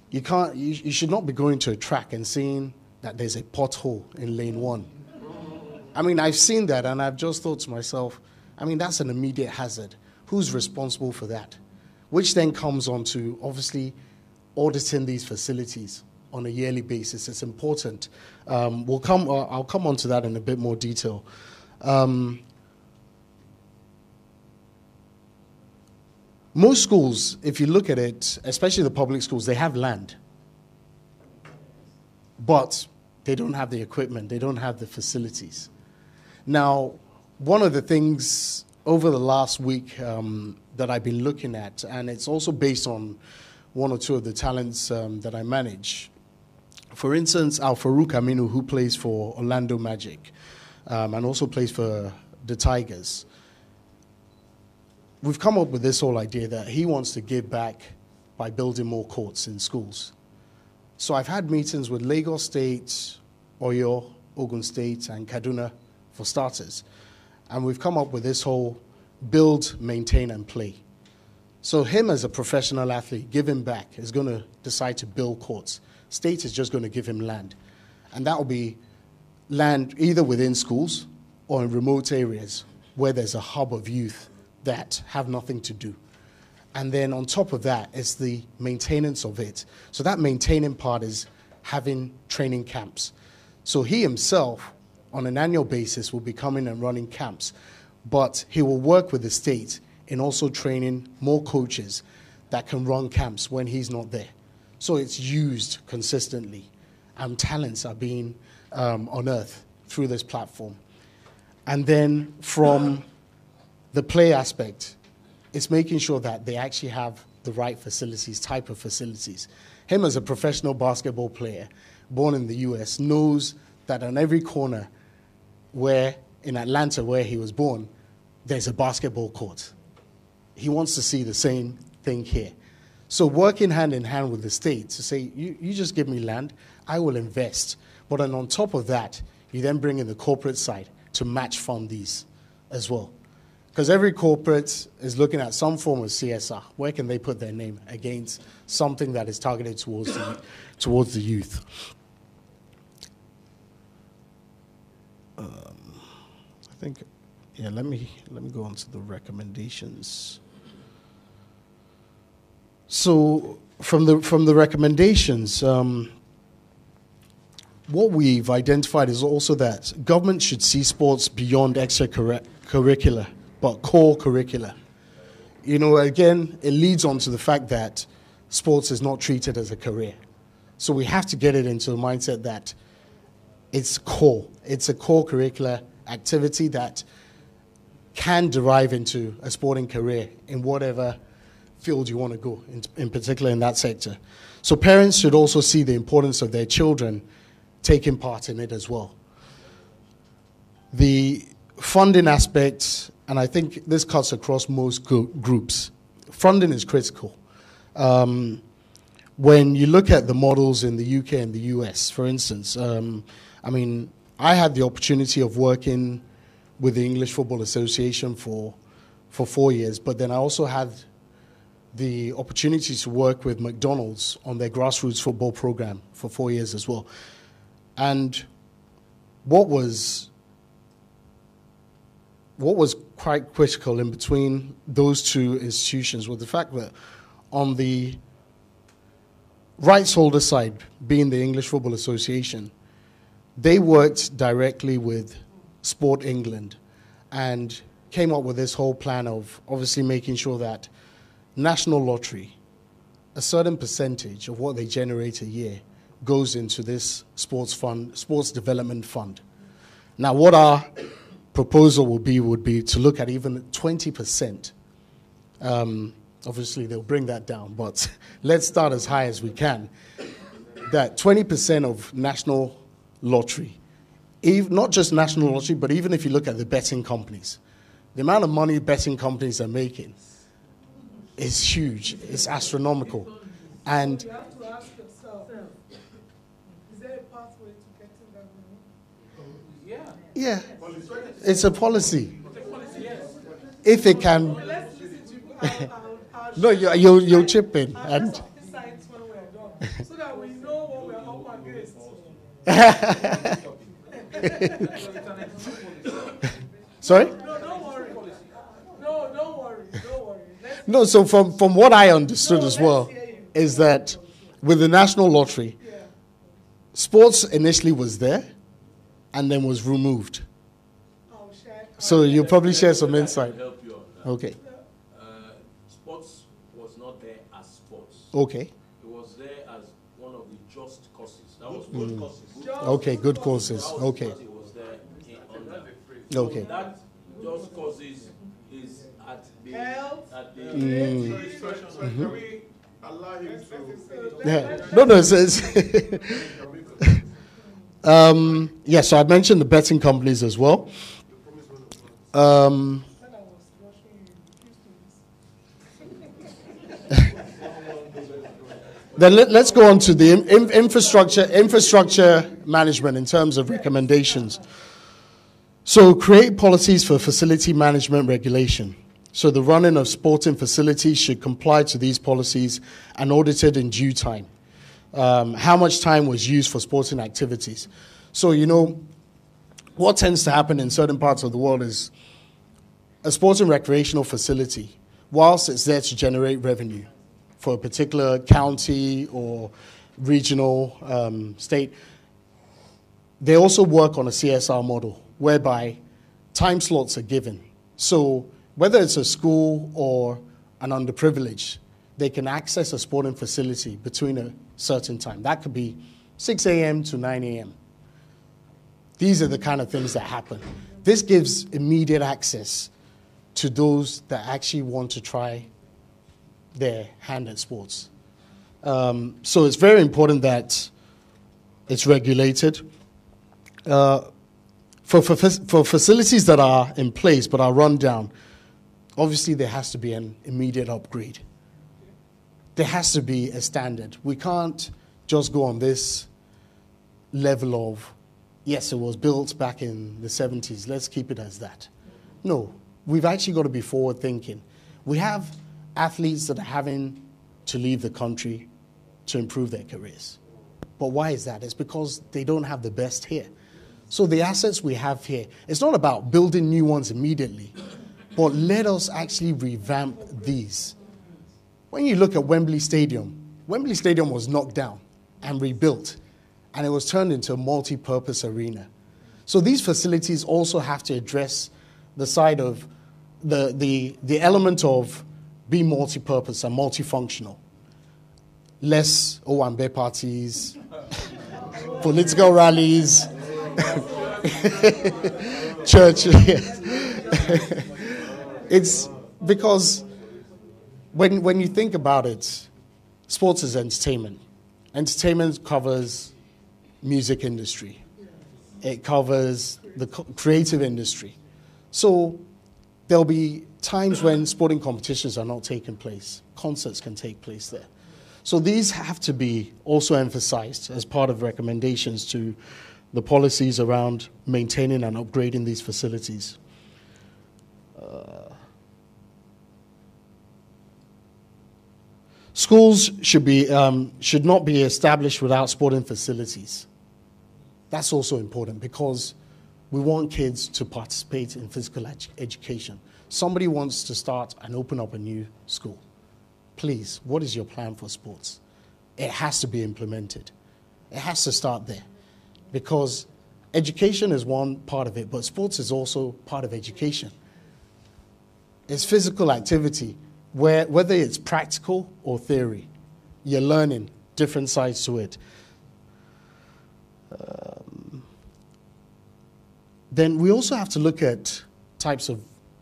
You should not be going to a track and seeing that there's a pothole in lane 1. I mean, I've seen that, and I've just thought to myself, I mean, that's an immediate hazard. Who's responsible for that? Which then comes on to, obviously, auditing these facilities on a yearly basis. It's important. I'll come on to that in a bit more detail. Most schools, if you look at it, especially the public schools, they have land. But they don't have the equipment. They don't have the facilities. Now, one of the things over the last week that I've been looking at, and it's also based on one or two of the talents that I manage. For instance, Al Farouk Aminu, who plays for Orlando Magic and also plays for the Tigers. We've come up with this whole idea that he wants to give back by building more courts in schools. So I've had meetings with Lagos State, Oyo, Ogun State, and Kaduna, for starters. And we've come up with this whole build, maintain, and play. So him as a professional athlete, giving back, is going to decide to build courts. State is just going to give him land. And that will be land either within schools or in remote areas where there's a hub of youth that have nothing to do. And then on top of that is the maintenance of it. So that maintaining part is having training camps. So he himself, on an annual basis, will be coming and running camps. But he will work with the state in also training more coaches that can run camps when he's not there. So it's used consistently. And talents are being unearthed through this platform. And then from the play aspect, it's making sure that they actually have the right facilities, type of facilities. Him as a professional basketball player, born in the US, knows that on every corner where, in Atlanta where he was born, there's a basketball court. He wants to see the same thing here. So working hand in hand with the state to say, you just give me land, I will invest. But then on top of that, you then bring in the corporate side to match fund these as well. Because every corporate is looking at some form of CSR. Where can they put their name against something that is targeted towards the youth? I think, yeah. Let me go on to the recommendations. So from the recommendations, what we've identified is also that government should see sports beyond extracurricular, but core curricula. You know, again, it leads on to the fact that sports is not treated as a career. So we have to get it into a mindset that it's core. It's a core curricular activity that can derive into a sporting career in whatever field you want to go, in particular in that sector. So parents should also see the importance of their children taking part in it as well. The funding aspects, and I think this cuts across most groups, funding is critical. When you look at the models in the UK and the US, for instance, I had the opportunity of working with the English Football Association for 4 years, but then I also had the opportunity to work with McDonald's on their grassroots football program for 4 years as well. And what was quite critical in between those two institutions was the fact that on the rights holder side, being the English Football Association, they worked directly with Sport England and came up with this whole plan of obviously making sure that National Lottery, a certain percentage of what they generate a year goes into this sports development fund. Now, what our proposal would be to look at even 20%. Obviously, they'll bring that down, but let's start as high as we can. That 20% of National Lottery, not just National Lottery, but even if you look at the betting companies, the amount of money betting companies are making is huge. It's astronomical. And You have to ask yourself, is there a pathway to getting that money? yeah, it's a policy. If it can, Let's listen to how no, you'll chip in. And sites when we're done, so that we know what we're up against. Sorry? No, don't worry. No, don't worry. No, so from what I understood as well, is that with the National Lottery, sports initially was there and then was removed. So you'll probably share some insight. Help you on that. Okay. Sports was not there as sports. Okay. It was there as one of the just causes. That was good causes. Okay, good courses. Okay. It was there on that. Okay. That just causes is at the Health. at the Can we allow him to? Yeah. No, it's yeah, so I mentioned the betting companies as well. Then let's go on to the infrastructure management in terms of recommendations. So create policies for facility management regulation. So the running of sporting facilities should comply to these policies and audited in due time. How much time was used for sporting activities? So, you know, what tends to happen in certain parts of the world is a sports and recreational facility, whilst it's there to generate revenue for a particular county or regional state, they also work on a CSR model whereby time slots are given. So whether it's a school or an underprivileged, they can access a sporting facility between a certain time. That could be 6 a.m. to 9 a.m. These are the kind of things that happen. This gives immediate access to those that actually want to try their hand at sports. So it's very important that it's regulated. For facilities that are in place but are run down, obviously there has to be an immediate upgrade. There has to be a standard. We can't just go on this level of, yes, it was built back in the 70s, let's keep it as that. No, we've actually got to be forward thinking. We have athletes that are having to leave the country to improve their careers. But why is that? It's because they don't have the best here. So the assets we have here, it's not about building new ones immediately, but let us actually revamp these. When you look at Wembley Stadium was knocked down and rebuilt, and it was turned into a multi-purpose arena. So these facilities also have to address the side of the element of being multi-purpose and multifunctional. Less Owambe parties, political rallies, church. It's because when you think about it, sports is entertainment. Entertainment covers music industry. It covers the creative industry. So there'll be times when sporting competitions are not taking place. Concerts can take place there. So these have to be also emphasized as part of recommendations to the policies around maintaining and upgrading these facilities. Schools should not be established without sporting facilities. That's also important because we want kids to participate in physical education. Somebody wants to start and open up a new school. Please, what is your plan for sports? It has to be implemented. It has to start there because education is one part of it, but sports is also part of education. It's physical activity, whether it's practical or theory, you're learning different sides to it. Then we also have to look at types of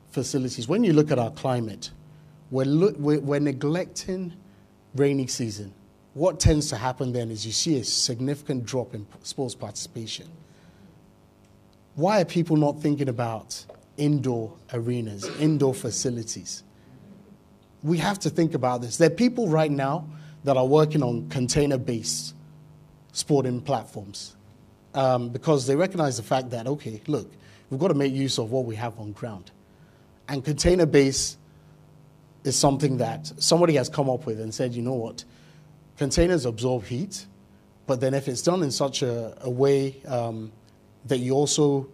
facilities. When you look at our climate, we're neglecting rainy season. What tends to happen then is you see a significant drop in sports participation. Why are people not thinking about indoor arenas, indoor facilities? We have to think about this. There are people right now that are working on container-based sporting platforms because they recognize the fact that, okay, look, we've got to make use of what we have on ground. And container-based is something that somebody has come up with and said, you know what, containers absorb heat, but then if it's done in such a way that you also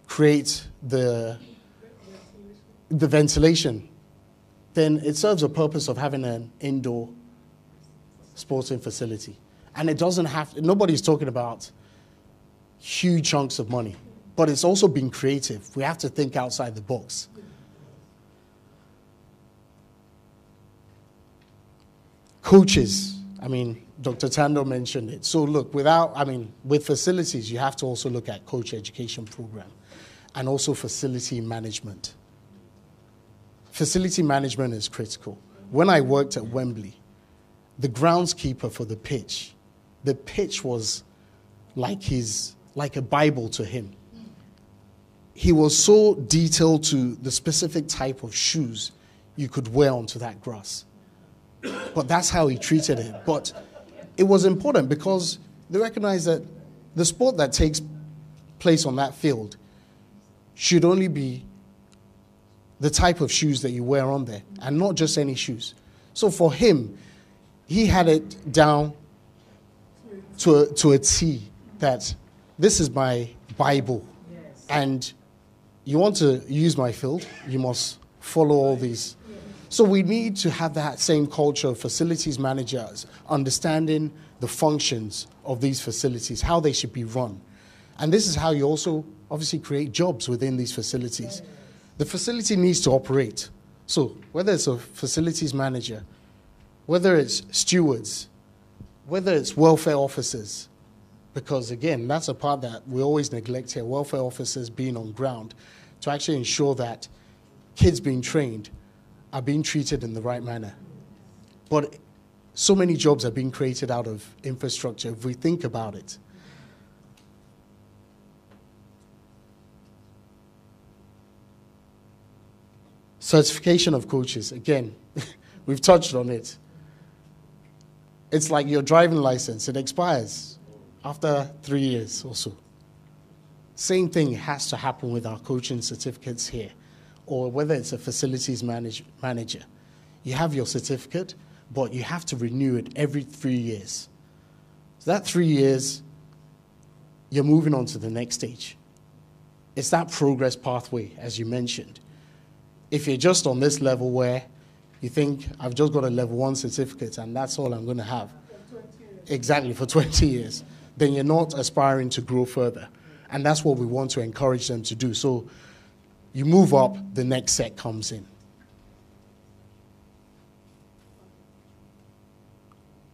create the ventilation, then it serves a purpose of having an indoor sporting facility. And it doesn't have, nobody's talking about huge chunks of money, but it's also being creative. We have to think outside the box. Coaches, Dr. Tando mentioned it. So look, with facilities, you have to also look at coach education program and also facility management. Facility management is critical. When I worked at Wembley, the groundskeeper for the pitch was like a Bible to him. He was so detailed to the specific type of shoes you could wear onto that grass. But that's how he treated it. But it was important because they recognized that the sport that takes place on that field should only be the type of shoes that you wear on there, and not just any shoes. So for him, he had it down to a T that this is my Bible. Yes. And you want to use my field, you must follow all these. So we need to have that same culture of facilities managers, understanding the functions of these facilities, how they should be run. And this is how you also obviously create jobs within these facilities. The facility needs to operate. So whether it's a facilities manager, whether it's stewards, whether it's welfare officers, because again, that's a part that we always neglect here, welfare officers being on ground to actually ensure that kids being trained are being treated in the right manner. But so many jobs are being created out of infrastructure if we think about it. Certification of coaches, again, we've touched on it. It's like your driving license, it expires after 3 years or so. Same thing has to happen with our coaching certificates here. or whether it's a facilities manager, you have your certificate, but you have to renew it every 3 years. So that 3 years, you're moving on to the next stage. It's that progress pathway, as you mentioned. If you're just on this level where you think, I've just got a level 1 certificate and that's all I'm going to have. Exactly, for 20 years. Then you're not aspiring to grow further. And that's what we want to encourage them to do. So you move up, the next set comes in.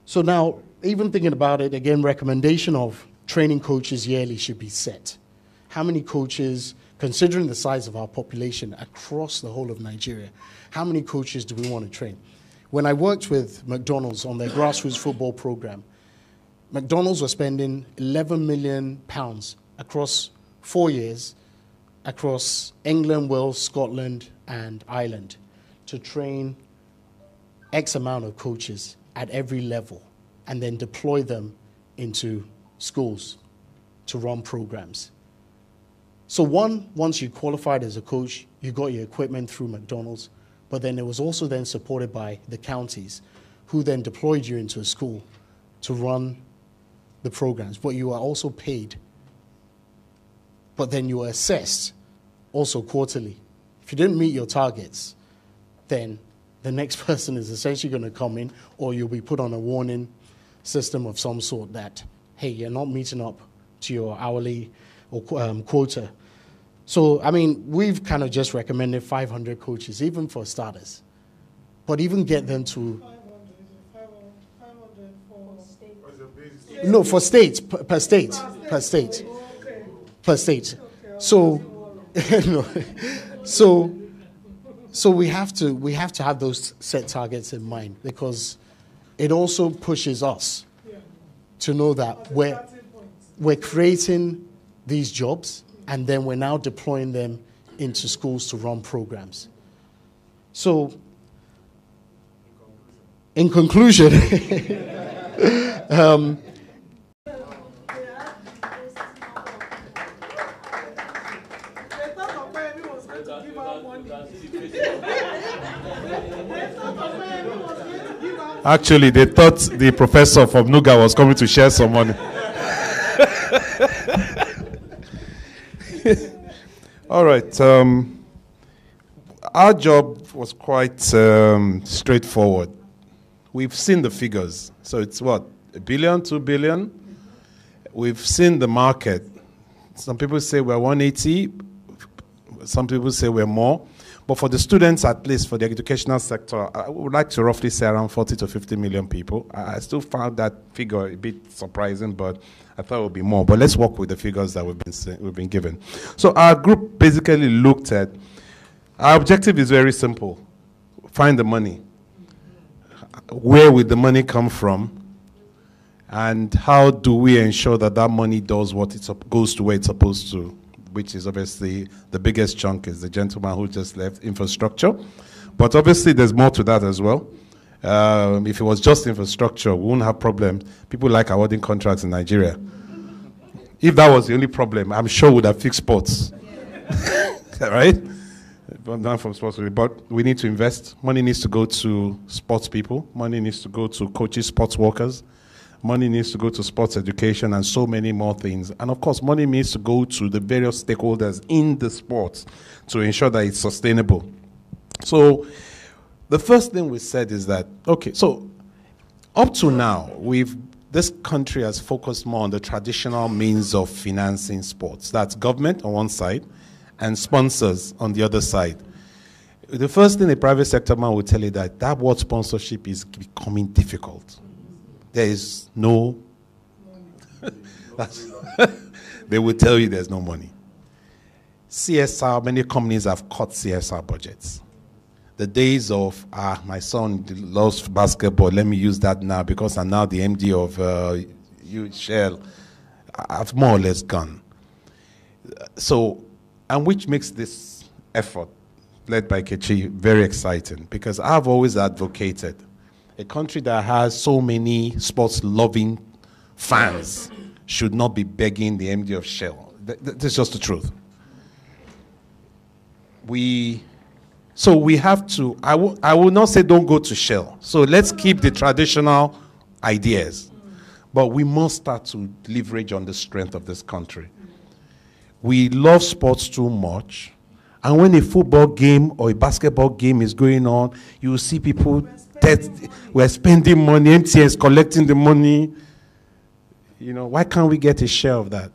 So now, even thinking about it, again, recommendation of training coaches yearly should be set. How many coaches, considering the size of our population across the whole of Nigeria, how many coaches do we want to train? When I worked with McDonald's on their grassroots football program, McDonald's was spending £11 million across 4 years across England, Wales, Scotland, and Ireland to train X amount of coaches at every level and then deploy them into schools to run programs. So once you qualified as a coach, you got your equipment through McDonald's, but then it was also then supported by the counties, who then deployed you into a school to run the programs. But you are also paid. But then you are assessed also quarterly. If you didn't meet your targets, then the next person is essentially going to come in, or you'll be put on a warning system of some sort that, hey, you're not meeting up to your hourly or quota. So, I mean, we've kind of just recommended 500 coaches, even for starters. But even get them to... 500 for... No, for states, per state. So, no. So we have to have those set targets in mind, because it also pushes us to know that we're creating these jobs, and then we're now deploying them into schools to run programs. So, in conclusion, Actually, they thought the professor from Nuga was coming to share some money. All right. Our job was quite straightforward. We've seen the figures. So it's what? 1 billion, 2 billion? We've seen the market. Some people say we're 180. Some people say we're more. But for the students, at least for the educational sector, I would like to roughly say around 40 to 50 million people. I still found that figure a bit surprising, but I thought it would be more. But let's work with the figures that we've been given. So our group basically looked at, our objective is very simple. Find the money. Where will the money come from? And how do we ensure that that money does what goes to where it's supposed to? Which is obviously the biggest chunk is the gentleman who just left, infrastructure. But obviously there's more to that as well. If it was just infrastructure, we wouldn't have problems. People like awarding contracts in Nigeria. If that was the only problem, I'm sure we would have fixed sports. Right? Not from sports, but we need to invest. Money needs to go to sports people. Money needs to go to coaches, sports workers. Money needs to go to sports education and so many more things. And of course, money needs to go to the various stakeholders in the sports to ensure that it's sustainable. So the first thing we said is that, okay, so up to now, this country has focused more on the traditional means of financing sports. That's government on one side and sponsors on the other side. The first thing the private sector man will tell you that word sponsorship is becoming difficult. There is no, they will tell you there's no money. CSR, many companies have cut CSR budgets. The days of, my son loves basketball, let me use that now because I'm now the MD of Shell, have more or less gone. So, and which makes this effort led by Kechi very exciting, because I've always advocated a country that has so many sports-loving fans should not be begging the MD of Shell. That's just the truth. We So we have to, I will not say don't go to Shell. So let's keep the traditional ideas. But we must start to leverage on the strength of this country. We love sports too much. And when a football game or a basketball game is going on, you will see people, we're spending money, MTN is collecting the money. You know, why can't we get a share of that?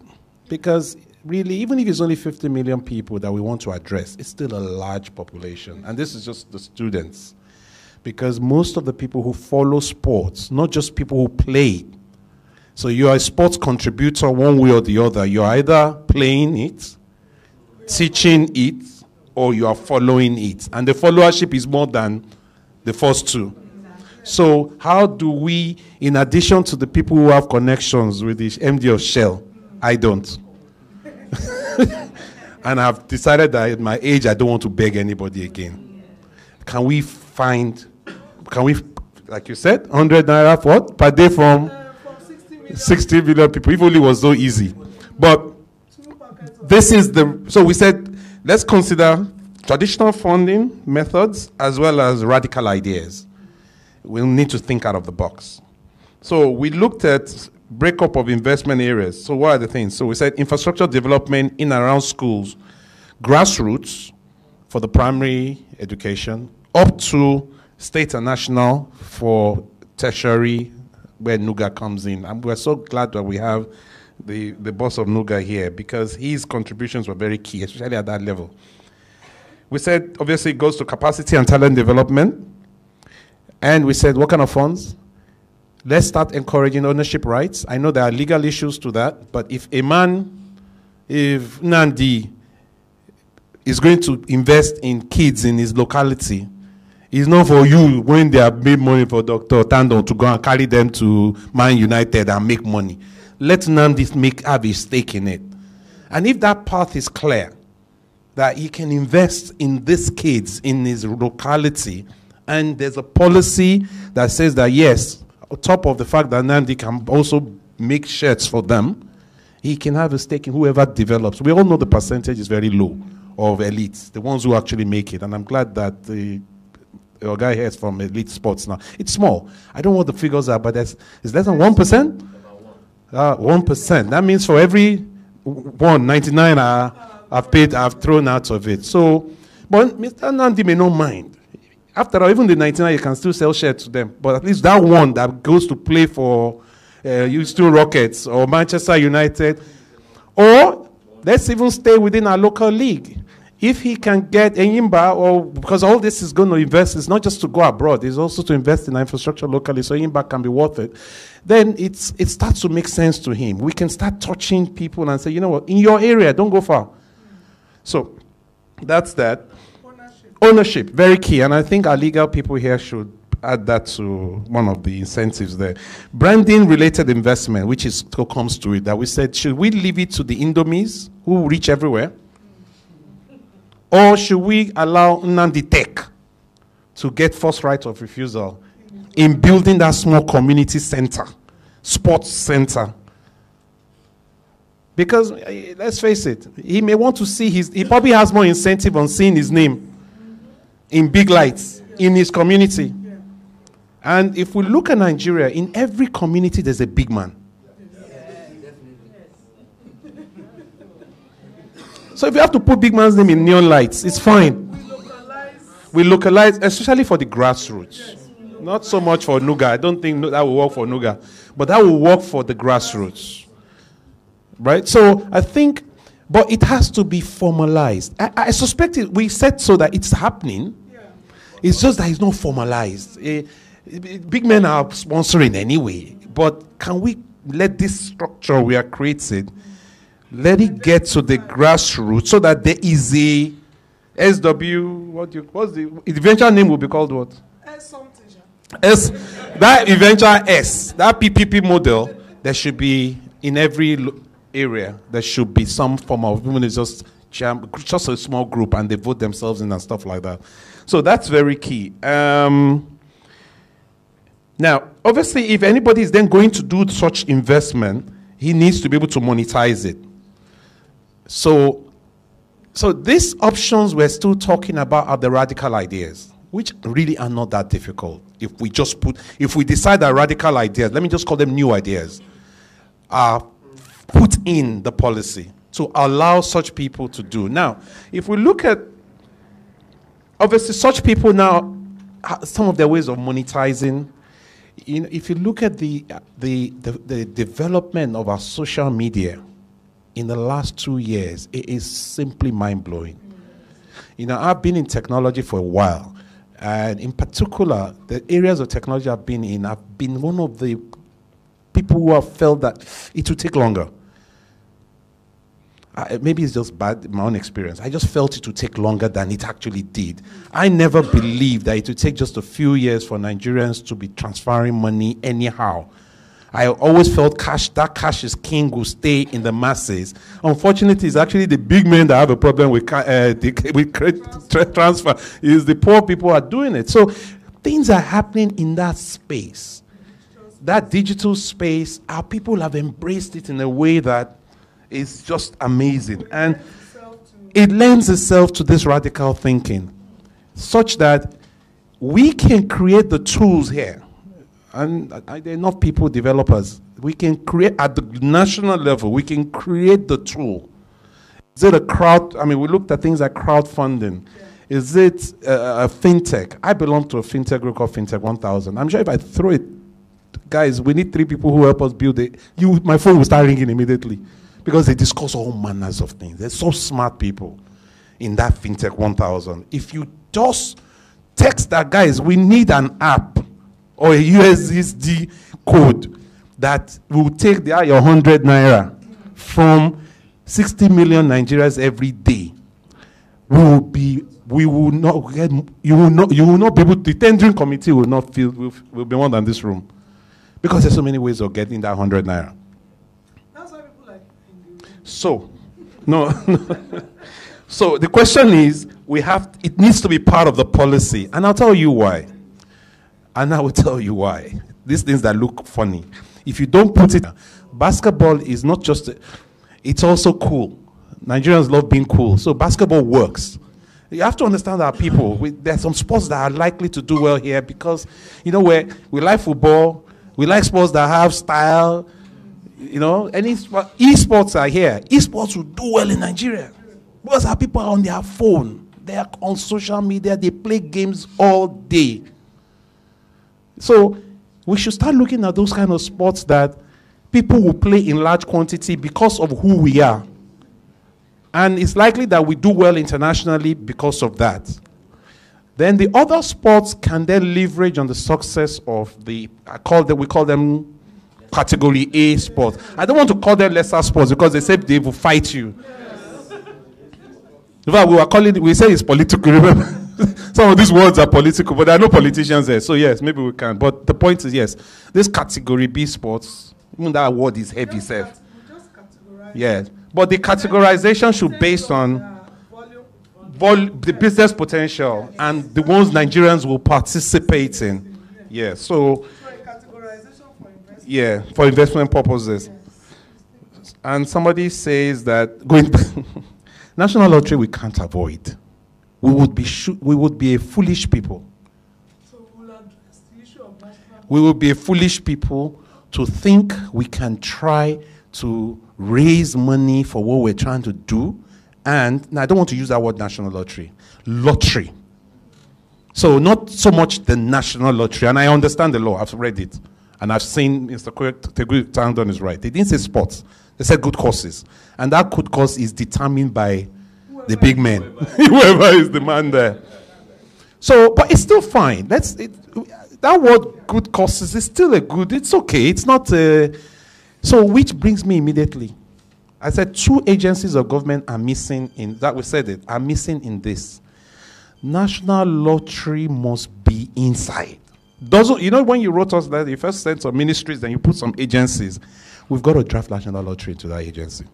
Because really, even if it's only 50 million people that we want to address, it's still a large population. And this is just the students. Because most of the people who follow sports, not just people who play. So you're a sports contributor one way or the other. You're either playing it, teaching it, or you are following it. And the followership is more than the first two. So how do we, in addition to the people who have connections with the MD of Shell, I don't. And I've decided that at my age, I don't want to beg anybody again. Can we, like you said, 100 naira for what? Per day from 60 million people. If only it was so easy. But this is so we said, let's consider traditional funding methods as well as radical ideas. We'll need to think out of the box. So we looked at breakup of investment areas. So what are the things? So we said infrastructure development in and around schools, grassroots for the primary education, up to state and national for tertiary, where NUGA comes in. And we're so glad that we have the boss of NUGA here, because his contributions were very key, especially at that level. We said, obviously, it goes to capacity and talent development. And we said, what kind of funds? Let's start encouraging ownership rights. I know there are legal issues to that, but if Nandi is going to invest in kids in his locality, it's not for you when they have made money for Dr. Tandon to go and carry them to Man United and make money. Let Nandi have a stake in it. And if that path is clear, that he can invest in these kids in his locality, and there's a policy that says that, yes, on top of the fact that Nandi can also make shirts for them, he can have a stake in whoever develops. We all know the percentage is very low of elites, the ones who actually make it. And I'm glad that your guy here is from Elite Sports now. It's small. I don't know what the figures are, but it's less than 1%? 1%. That means for every 99 I've thrown out of it. So, but Mr. Nandi may not mind. After all, even the 99, you can still sell shares to them. But at least that one that goes to play for Houston Rockets or Manchester United, or let's even stay within our local league. If he can get a Yimba, or because all this is going to invest, it's not just to go abroad, it's also to invest in our infrastructure locally, so Yimba can be worth it. Then it starts to make sense to him. We can start touching people and say, you know what, in your area, don't go far. So that's that. Ownership, very key. And I think our legal people here should add that to one of the incentives there. Branding-related investment, which comes to it, that we said, should we leave it to the Indomies, who reach everywhere? Or should we allow Nnamdi Tech to get first right of refusal in building that small community center, sports center? Because, let's face it, he may want to see he probably has more incentive on seeing his name in big lights in his community. And if we look at Nigeria, in every community there's a big man. So if you have to put big man's name in neon lights, it's fine. We localize, especially for the grassroots. Not so much for NUGA. I don't think that will work for NUGA. But that will work for the grassroots. Right? So I think, but it has to be formalized. I suspect we said so that it's happening. It's just that it's not formalized. Big men are sponsoring anyway. But can we let this structure we are creating, let it get to the grassroots so that there is a SW, what's the eventual name will be called what? S something. S, that eventual S, that PPP model, there should be in every area, there should be some form of, even it's just a small group and they vote themselves in and stuff like that. So that's very key. Now, obviously, if anybody is then going to do such investment, he needs to be able to monetize it. So So these options we're still talking about are the radical ideas, which really are not that difficult. If we decide that radical ideas, let me just call them new ideas, are put in the policy to allow such people to do. Now, if we look at, obviously, such people now, some of their ways of monetizing, if you look at the development of our social media in the last 2 years, it is simply mind-blowing. I've been in technology for a while, and in particular, the areas of technology I've been in, I've been one of the people who have felt that it will take longer. Maybe it's just bad, my own experience. I just felt it would take longer than it actually did. I never believed that it would take just a few years for Nigerians to be transferring money anyhow. I always felt that cash is king, will stay in the masses. Unfortunately, it's actually the big men that have a problem with transfer. It's the poor people who are doing it. So things are happening in that space. That digital space, our people have embraced it in a way that is just amazing. And it lends itself to this radical thinking, such that we can create the tools here. And there are enough people, developers. We can create at the national level, we can create the tool. Is it a we looked at things like crowdfunding. Yeah. Is it a fintech? I belong to a fintech group called Fintech 1000. I'm sure if I throw it, guys, we need 3 people who help us build it. My phone will start ringing immediately. Because they discuss all manners of things. They're so smart people in that Fintech 1000. If you just text that, guys, we need an app or a USSD code that will take your 100 naira from 60 million Nigerians every day. You will not be able, the tendering committee will not will be more than this room. Because there's so many ways of getting that 100 naira. So, no. So the question is, it needs to be part of the policy. And I'll tell you why. And I will tell you why. These things that look funny. If you don't put it, basketball is not just, it's also cool. Nigerians love being cool. So basketball works. You have to understand our people. There's some sports that are likely to do well here because, we like football. We like sports that have style. Any esports are here. Esports will do well in Nigeria because our people are on their phone. They are on social media. They play games all day. So we should start looking at those kind of sports that people will play in large quantity because of who we are. And it's likely that we do well internationally because of that. Then the other sports can then leverage on the success of we call them Category A sports. I don't want to call them lesser sports because they say they will fight you. In fact, we say it's political. Remember, some of these words are political, but there are no politicians there. So yes, maybe we can. But the point is, yes, this Category B sports, even that word is heavy, self. Yes, but the categorization should be based on the business potential and the ones Nigerians will participate in. Yeah, so. Yeah, for investment purposes. And somebody says that national lottery we can't avoid. We would be a foolish people. So we'll address the issue of national. We would be a foolish people to think we can try to raise money for what we're trying to do. And now I don't want to use that word national lottery. Lottery. So not so much the national lottery. And I understand the law. I've read it. And I've seen Mr. Tegui Tandon is right. They didn't say sports. They said good causes. And that good cause is determined by the big men. Whoever is the man there. So, but it's still fine. That word good causes is still it's okay. It's not so which brings me immediately. I said 2 agencies of government are missing are missing in this. National lottery must be inside. When you wrote us that you first sent some ministries, then you put some agencies, we've got to draft national lottery into that agency.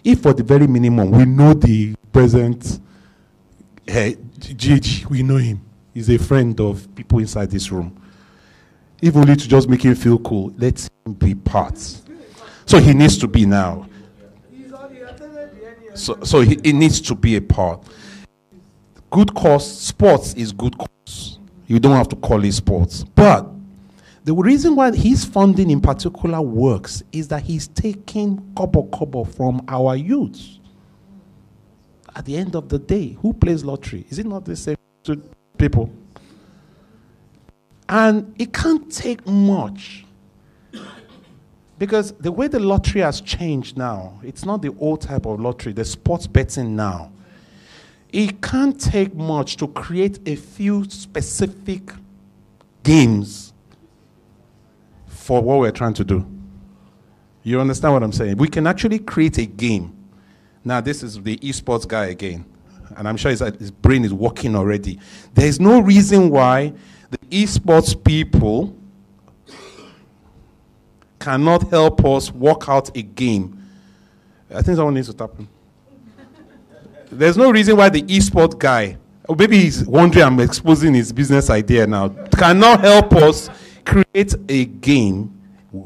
If for the very minimum, we know the present GH, we know him. He's a friend of people inside this room. If only to just make him feel cool, let him be part. So he needs to be now. So it needs to be a part. Good cause, sports is good cause. You don't have to call it sports. But the reason why his funding in particular works is that he's taking kobo from our youth. At the end of the day, who plays lottery? Is it not the same to people? And it can't take much. Because the way the lottery has changed now, it's not the old type of lottery, the sports betting now. It can't take much to create a few specific games for what we're trying to do. You understand what I'm saying? We can actually create a game. Now, this is the esports guy again, and I'm sure his brain is working already. There is no reason why the esports people cannot help us work out a game. I think someone needs to tap him. There's no reason why the esports guy, or maybe he's wondering I'm exposing his business idea now, cannot help us create a game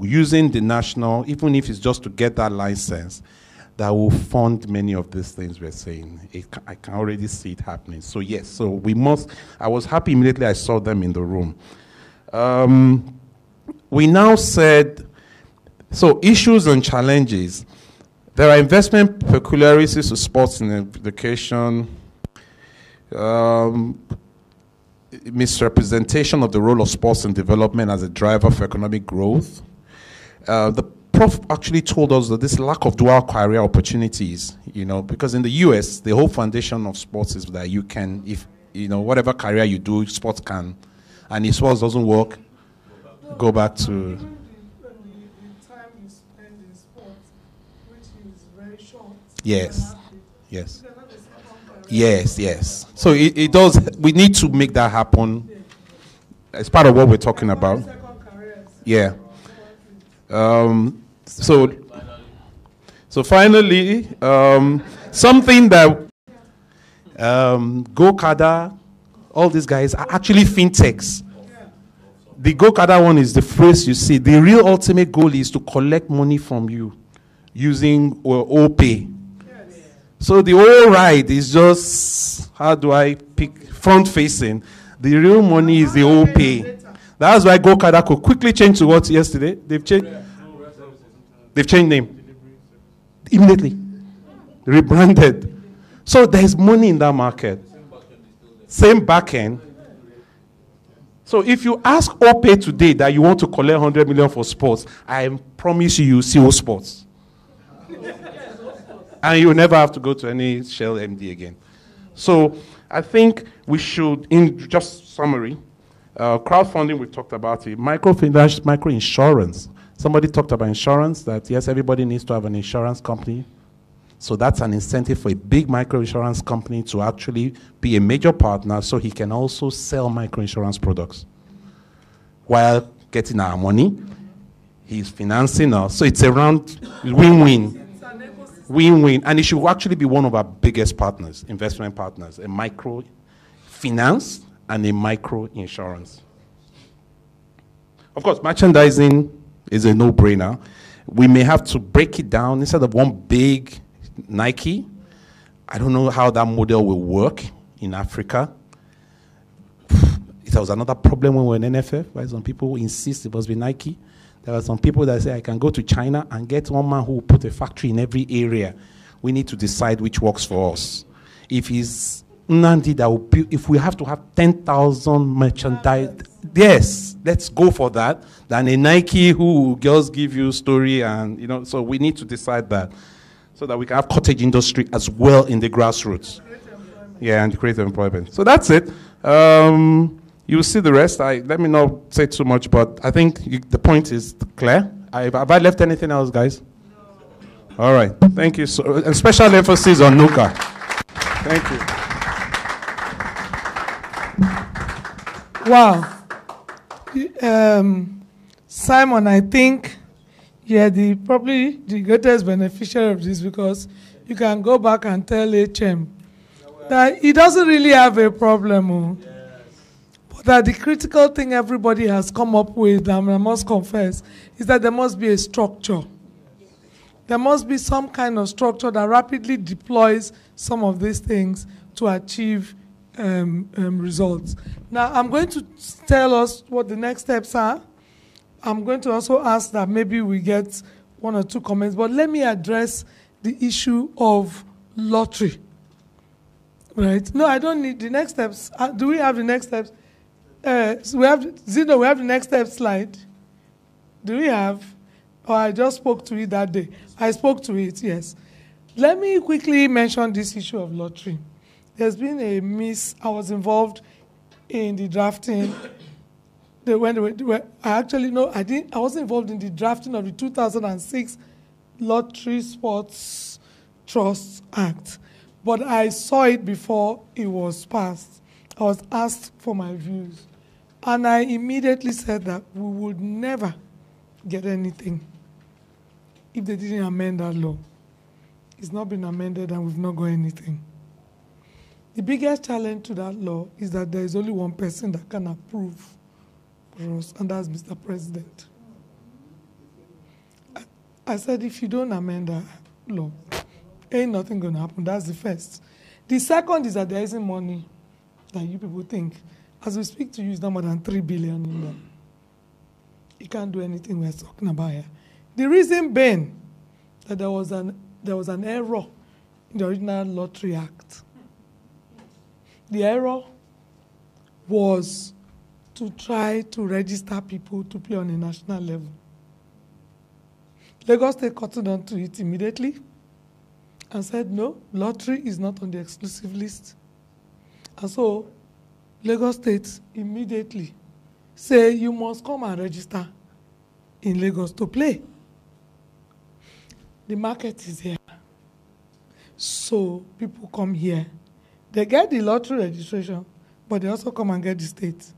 using the national, even if it's just to get that license, that will fund many of these things we're saying. I can already see it happening. So yes, so we must, I was happy immediately I saw them in the room. We now said, so issues and challenges. There are investment peculiarities to sports in education, misrepresentation of the role of sports in development as a driver for economic growth. The Prof actually told us that this lack of dual career opportunities, you know, because in the US, the whole foundation of sports is that you can, if, you know, whatever career you do, sports can, and if sports doesn't work, go back to... Yes, yes, yes, yes. So it does, we need to make that happen. It's part of what we're talking about. Yeah. So finally, something that GoCada, all these guys are actually fintechs. The GoCada one is the phrase you see. The real ultimate goal is to collect money from you using OPay. So the whole ride is just, how do I pick, front facing. The real money is the OPay. That's why GoCada could quickly change to what yesterday? They've changed name. Immediately. Rebranded. So there's money in that market. Same back end. So if you ask OPay today that you want to collect 100 million for sports, I promise you see all sports. And you'll never have to go to any Shell MD again. So I think we should, in just summary, crowdfunding, we talked about it. Microfinance, microinsurance. Somebody talked about insurance, that yes, everybody needs to have an insurance company. So that's an incentive for a big microinsurance company to actually be a major partner so he can also sell microinsurance products while getting our money. He's financing us. So it's around win-win. Win-win. And it should actually be one of our biggest partners, investment partners, a microfinance and a microinsurance. Of course, merchandising is a no-brainer. We may have to break it down instead of one big Nike. I don't know how that model will work in Africa. It was another problem when we were in NFF, right? Some people insist it must be Nike. There are some people that say, I can go to China and get one man who will put a factory in every area. We need to decide which works for us. If it's Nandi that will build, if we have to have 10,000 merchandise, yes, let's go for that. Than a Nike who will just give you story and, you know, so we need to decide that so that we can have cottage industry as well in the grassroots. Yeah, and create employment. So that's it. You'll see the rest. Let me not say too much, but I think the point is clear. Have I left anything else, guys? No. All right. Thank you. So, and special emphasis on NUCA. Thank you. Wow. Simon, I think you're probably the greatest beneficiary of this, because you can go back and tell HM that he doesn't really have a problem. But that the critical thing everybody has come up with, and I must confess, is that there must be a structure. There must be some kind of structure that rapidly deploys some of these things to achieve results. Now, I'm going to tell us what the next steps are. I'm going to also ask that maybe we get 1 or 2 comments, but let me address the issue of lottery. Right? No, I don't need the next steps. Do we have the next steps? So we have the next step slide. Do we have? Or I just spoke to it that day. I spoke to it, yes. Let me quickly mention this issue of lottery. There's been a I was involved in the drafting. I wasn't involved in the drafting of the 2006 Lottery Sports Trust Act, but I saw it before it was passed. I was asked for my views, and I immediately said that we would never get anything if they didn't amend that law. It's not been amended and we've not got anything. The biggest challenge to that law is that there is only one person that can approve for us, and that's Mr. President. I said, if you don't amend that law, ain't nothing going to happen. That's the first. The second is that there isn't money that you people think. As we speak to you, it's not more than 3 billion in there. You can't do anything we're talking about here. The reason being that there was an error in the original Lottery Act. The error was to try to register people to play on a national level. Lagos State cottoned on to it immediately and said, no, lottery is not on the exclusive list. And so Lagos State immediately say you must come and register in Lagos to play. The market is here. So people come here. They get the lottery registration, but they also come and get the state.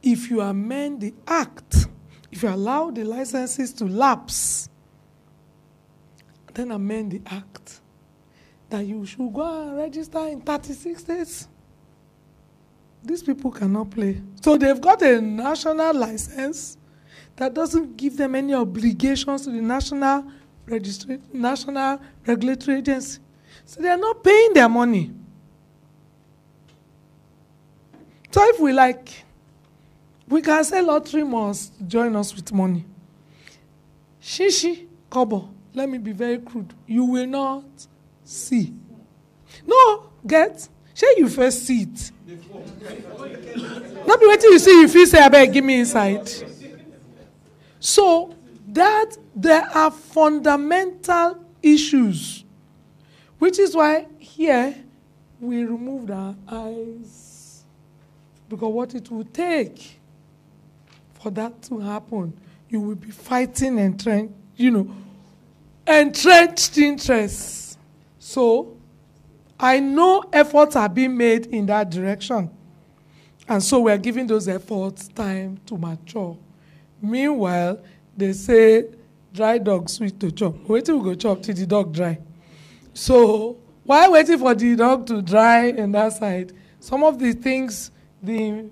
If you amend the act, if you allow the licenses to lapse, then amend the act, that you should go and register in 36 states. These people cannot play. So they've got a national license that doesn't give them any obligations to the national regulatory agency. So they're not paying their money. So if we like, we can say lottery must join us with money. Shishi, kobo, let me be very crude. You will not see. No, get. Shall you first see it? Not be waiting you see, if you say, I beg, give me inside. So that there are fundamental issues, which is why here we removed our eyes. Because what it will take for that to happen, you will be fighting entrenched interests. So I know efforts are being made in that direction. And so we're giving those efforts time to mature. Meanwhile, they say dry dog sweet to chop. Wait till we go chop till the dog dry. So while waiting for the dog to dry on that side, some of the things the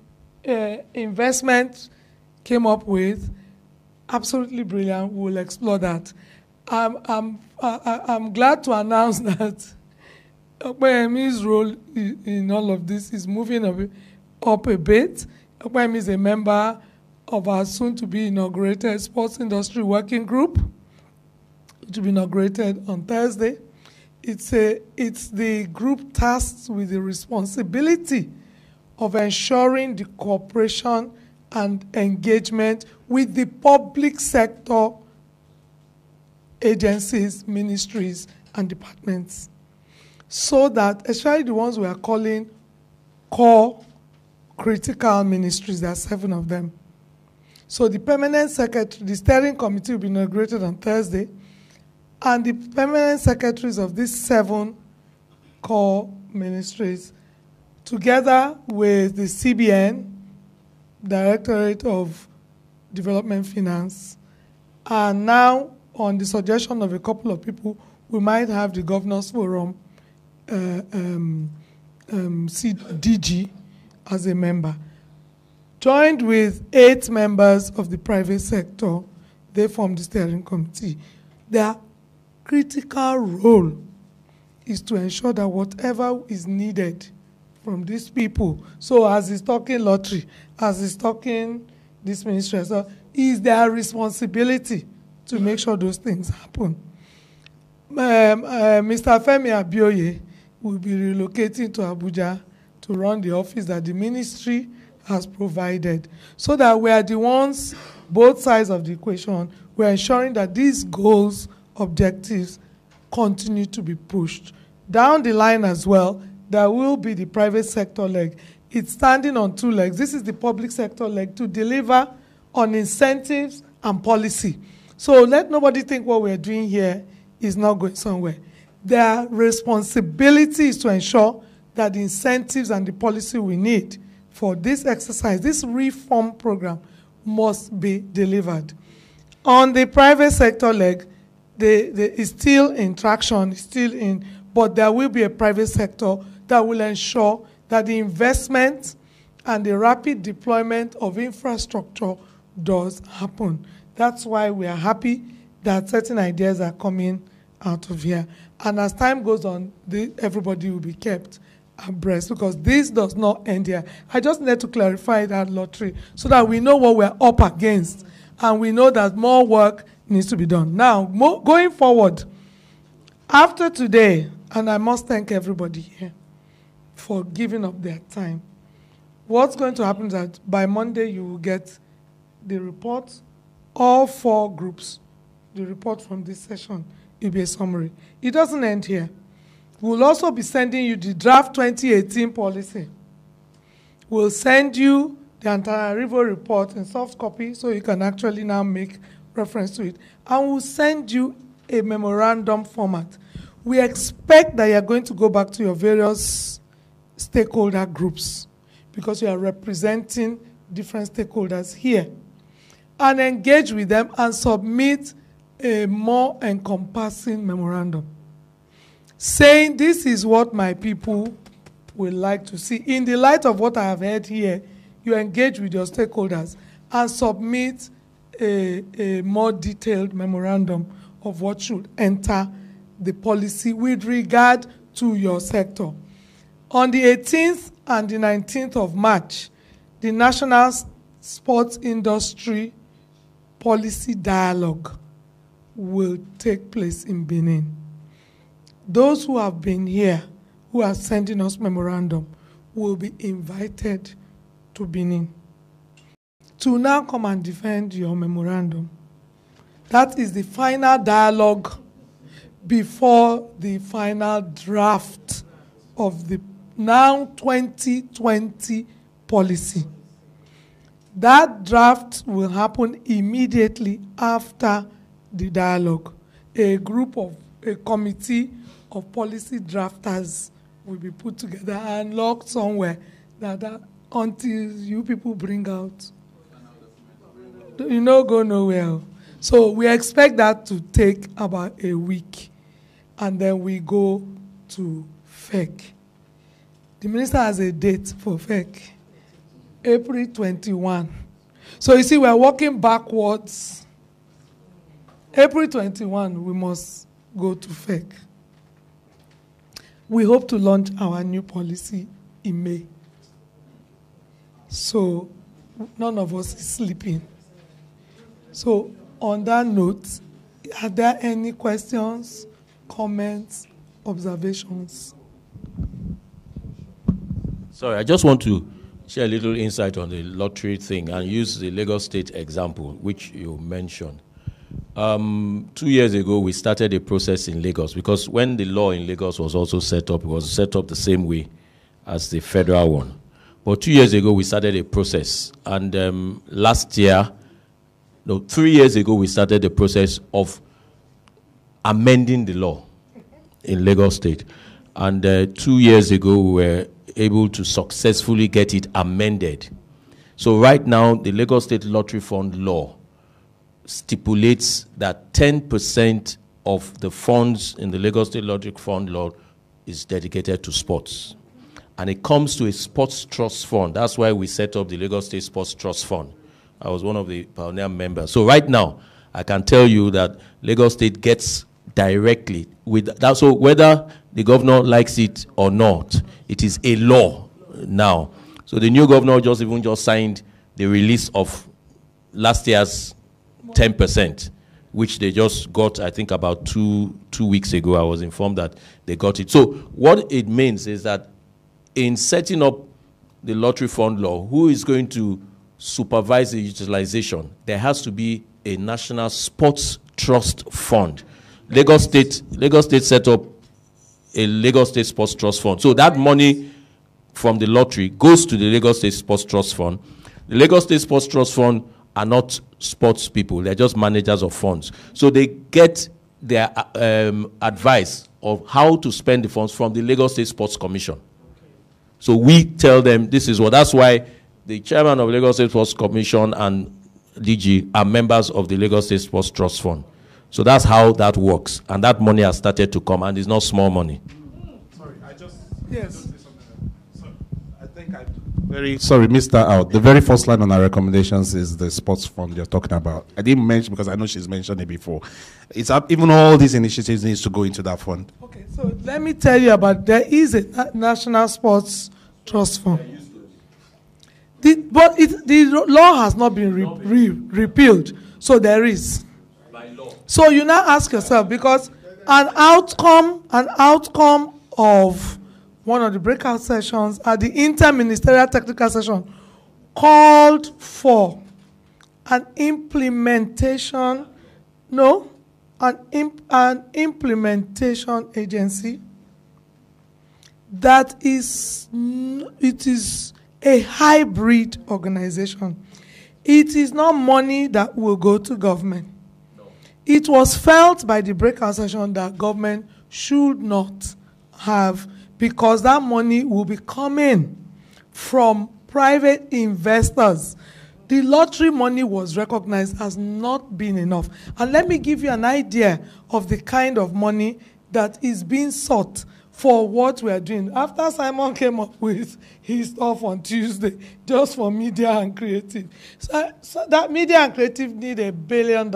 investment came up with, absolutely brilliant. We'll explore that. I'm glad to announce that Okpeyemi's role in all of this is moving up a bit. Okpeyemi is a member of our soon-to-be inaugurated Sports Industry Working Group, which will be inaugurated on Thursday. It's the group tasked with the responsibility of ensuring the cooperation and engagement with the public sector agencies, ministries, and departments, so that, especially the ones we are calling core critical ministries, there are 7 of them. So the permanent secretary, the steering committee will be inaugurated on Thursday, and the permanent secretaries of these 7 core ministries, together with the CBN, Directorate of Development Finance, and now, on the suggestion of a couple of people, we might have the Governors Forum DG as a member, joined with 8 members of the private sector. They form the steering committee. There are critical role is to ensure that whatever is needed from these people, so as he's talking lottery, as he's talking this ministry, so is their responsibility to make sure those things happen. Mr. Femi Abioye will be relocating to Abuja to run the office that the ministry has provided, so that we are the ones, both sides of the equation, we're ensuring that these goals, objectives continue to be pushed. Down the line as well, there will be the private sector leg. It's standing on two legs. This is the public sector leg to deliver on incentives and policy. So let nobody think what we're doing here is not going somewhere. Their responsibility is to ensure that the incentives and the policy we need for this exercise, this reform program, must be delivered. On the private sector leg, it's still in traction, but there will be a private sector that will ensure that the investment and the rapid deployment of infrastructure does happen. That's why we are happy that certain ideas are coming out of here. And as time goes on, everybody will be kept abreast, because this does not end here. I just need to clarify that lottery so that we know what we're up against and we know that more work needs to be done. Now, going forward, after today, and I must thank everybody here for giving up their time, what's going to happen is that by Monday you will get the report, all 4 groups, the report from this session. It'll be a summary. It doesn't end here. We'll also be sending you the draft 2018 policy. We'll send you the Antananarivo report in soft copy so you can actually now make reference to it. And we'll send you a memorandum format. We expect that you're going to go back to your various stakeholder groups, because you are representing different stakeholders here, and engage with them and submit a more encompassing memorandum saying this is what my people would like to see. In the light of what I have heard here, you engage with your stakeholders and submit a more detailed memorandum of what should enter the policy with regard to your sector. On the 18th and the 19th of March, the National Sports Industry Policy Dialogue will take place in Benin. Those who have been here, who are sending us memorandum, will be invited to Benin to now come and defend your memorandum. That is the final dialogue before the final draft of the now 2020 policy. That draft will happen immediately after the dialogue. A committee of policy drafters will be put together and locked somewhere that until you people bring out. You know, go nowhere. So we expect that to take about a week, and then we go to FEC. The minister has a date for FEC, April 21. So you see, we're working backwards. April 21, we must go to FEC. We hope to launch our new policy in May. So none of us is sleeping. So on that note, are there any questions, comments, observations? Sorry, I just want to share a little insight on the lottery thing and use the Lagos State example, which you mentioned. 2 years ago, we started a process in Lagos, because when the law in Lagos was also set up, it was set up the same way as the federal one. But 2 years ago, we started a process. And 3 years ago, we started the process of amending the law in Lagos State. And 2 years ago, we were able to successfully get it amended. So right now, the Lagos State Lottery Fund law stipulates that 10% of the funds in the Lagos State Lottery Fund law is dedicated to sports. And it comes to a sports trust fund. That's why we set up the Lagos State Sports Trust Fund. I was one of the pioneer members. So right now, I can tell you that Lagos State gets directly with that. So whether the governor likes it or not, it is a law now. So the new governor just signed the release of last year's 10%, which they just got, I think, about two weeks ago. I was informed that they got it. So what it means is that in setting up the lottery fund law, who is going to supervise the utilization? There has to be a national sports trust fund. Lagos State set up a Lagos State Sports Trust Fund. So that money from the lottery goes to the Lagos State Sports Trust Fund. The Lagos State Sports Trust Fund are not sports people. They're just managers of funds. So they get their advice of how to spend the funds from the Lagos State Sports Commission. So we tell them this is what. That's why the chairman of Lagos State Sports Commission and DG are members of the Lagos State Sports Trust Fund. So that's how that works. And that money has started to come, and it's not small money. Sorry, Yes. I think I missed that out. The very first line on our recommendations is the sports fund you're talking about. I didn't mention because I know she's mentioned it before. It's up, even all these initiatives needs to go into that fund. Okay, so let me tell you about, there is a National Sports Trust Fund. But the law has not been repealed, so there is. By law. So you now ask yourself, because an outcome of one of the breakout sessions at the interministerial technical session called for an implementation agency that is a hybrid organization. It is not money that will go to government. No. It was felt by the breakout session that government should not have, because that money will be coming from private investors. The lottery money was recognized as not being enough. And let me give you an idea of the kind of money that is being sought for what we are doing. After Simon came up with his stuff on Tuesday, just for media and creative. So that media and creative need $1 billion.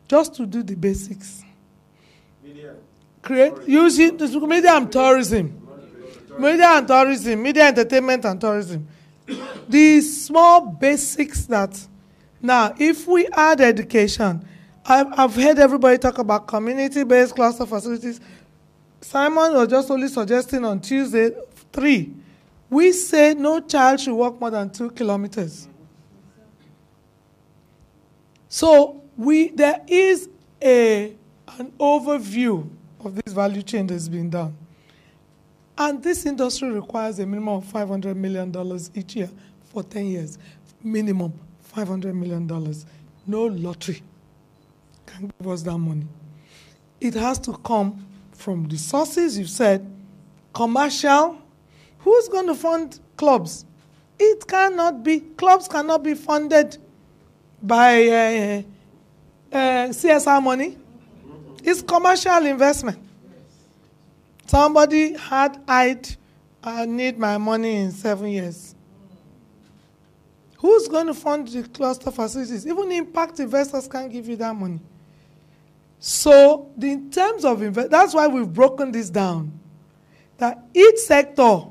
Just to do the basics. Media and tourism. Media entertainment and tourism. The small basics that, now, if we add education, I've heard everybody talk about community-based cluster facilities. Simon was just only suggesting on Tuesday 3. We say no child should walk more than 2 kilometers. So there is an overview of this value chain that's been done. And this industry requires a minimum of $500 million each year for 10 years. Minimum $500 million. No lottery can give us that money. It has to come from the sources you've said. Commercial. Who's going to fund clubs? It cannot be. Clubs cannot be funded by CSR money. It's commercial investment. Somebody I need my money in 7 years. Who's going to fund the cluster facilities? Even impact investors can't give you that money. So, in terms of that's why we've broken this down. That each sector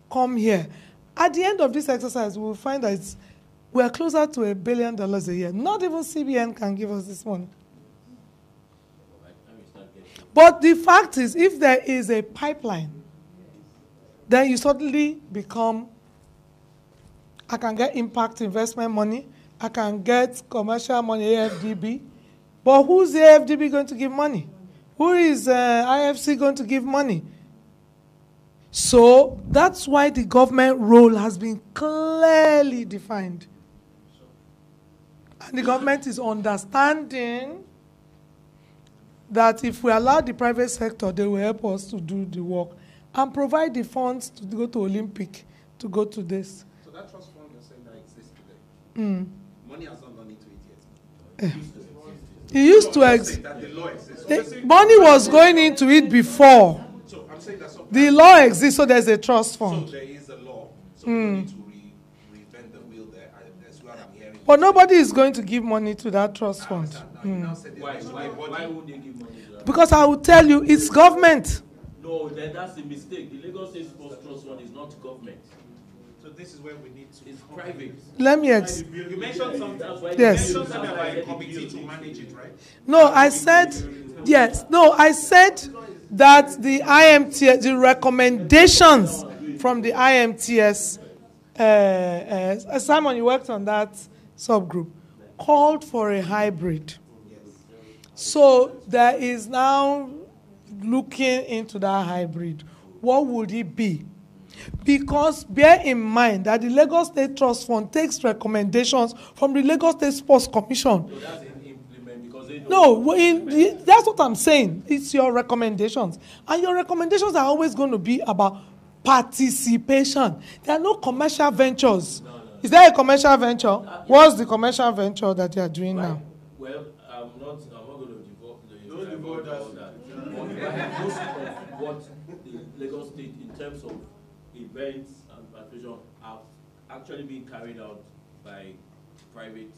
come here. At the end of this exercise, we'll find that we're closer to $1 billion a year. Not even CBN can give us this money. But the fact is, if there is a pipeline, then you suddenly become, I can get impact investment money, I can get commercial money, AFDB, but who's the AFDB going to give money? Who is IFC going to give money? So that's why the government role has been clearly defined. And the government is understanding that if we allow the private sector, they will help us to do the work and provide the funds to go to Olympic, to go to this. So that trust fund you're saying that exists today, money has not gone into it yet. It used to exist. Money was going into it before. So I'm saying that the law exists, so there's a trust fund. So there is a law. So we need to reinvent the wheel there. That's what I'm hearing But nobody is going to give money to that trust fund. Why would they give money to that? Because I will tell you, it's government. No, then that's a mistake. The Lagos State Sports Trust Fund is not government. So this is where we need to. It's private. Let me You mentioned something. Yes. You mentioned something about a committee to manage it, right? No, I said, yes. No, I said that the IMTS, the recommendations from the IMTS, Simon, you worked on that subgroup, called for a hybrid. So there is now looking into that hybrid. What would it be? Because bear in mind that the Lagos State Trust Fund takes recommendations from the Lagos State Sports Commission. So that's an implement because they know. No, that's what I'm saying. It's your recommendations. And your recommendations are always going to be about participation. There are no commercial ventures. No. Is there a commercial venture? What's the commercial venture that you are doing now? Well, I'm not going to devote all that. Most of what the Lagos State, in terms of events and participation, are actually being carried out by private.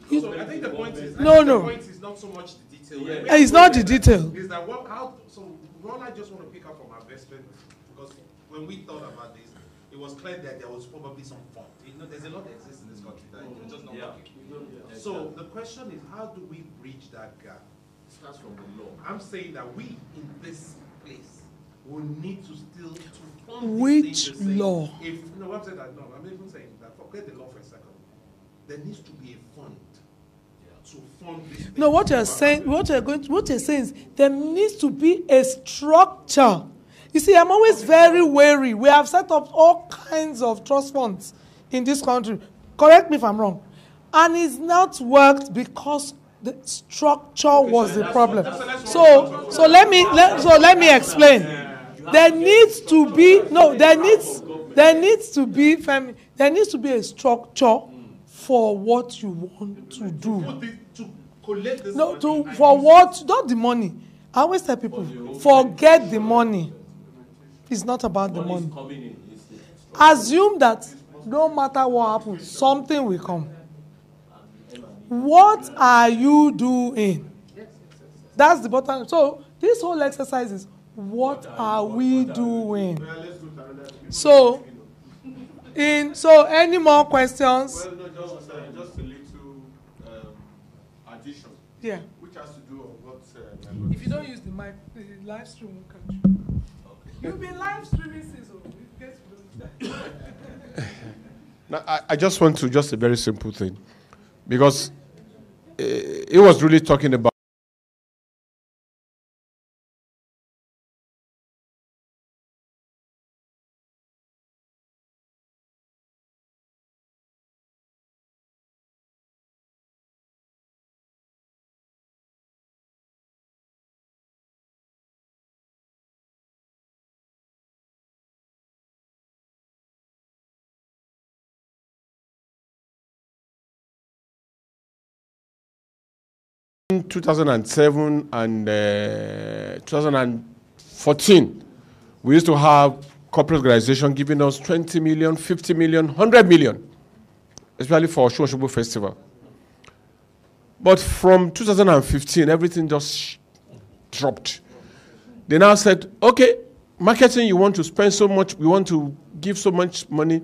So I think the point is the point is not so much the detail. Yeah. It's not the detail. Is that what I just want to pick up from our investment, because when we thought about this, it was clear that there was probably some fund. There's a lot that exists in this country that is just not working. So the question is, how do we bridge that gap? It starts from the law. I'm saying that we in this place will need to still fund which law? I'm saying that I'm even saying that forget the law for a second. There needs to be a fund to fund this. No, what you're saying is there needs to be a structure. You see, I'm always very wary. We have set up all kinds of trust funds in this country. Correct me if I'm wrong. And it's not worked because the structure was the problem. So let me explain. There needs to be a structure for what you want to do. For what? Not the money. I always tell people, forget the money. It's not about the money. Assume that no matter what happens, something will come. What are you doing? That's the bottom. So this whole exercise is, what are we doing? So any more questions? Well, no, just a little addition. Yeah. Which has to do with what. If you don't use the mic, the live stream will catch you. You've been live streaming since. Now, I just want to just a very simple thing, because it was really talking about. In 2007 and 2014, we used to have corporate organization giving us 20 million, 50 million, 100 million, especially for Oshobo Festival. But from 2015, everything just dropped. They now said, okay, marketing, you want to spend so much, we want to give so much money.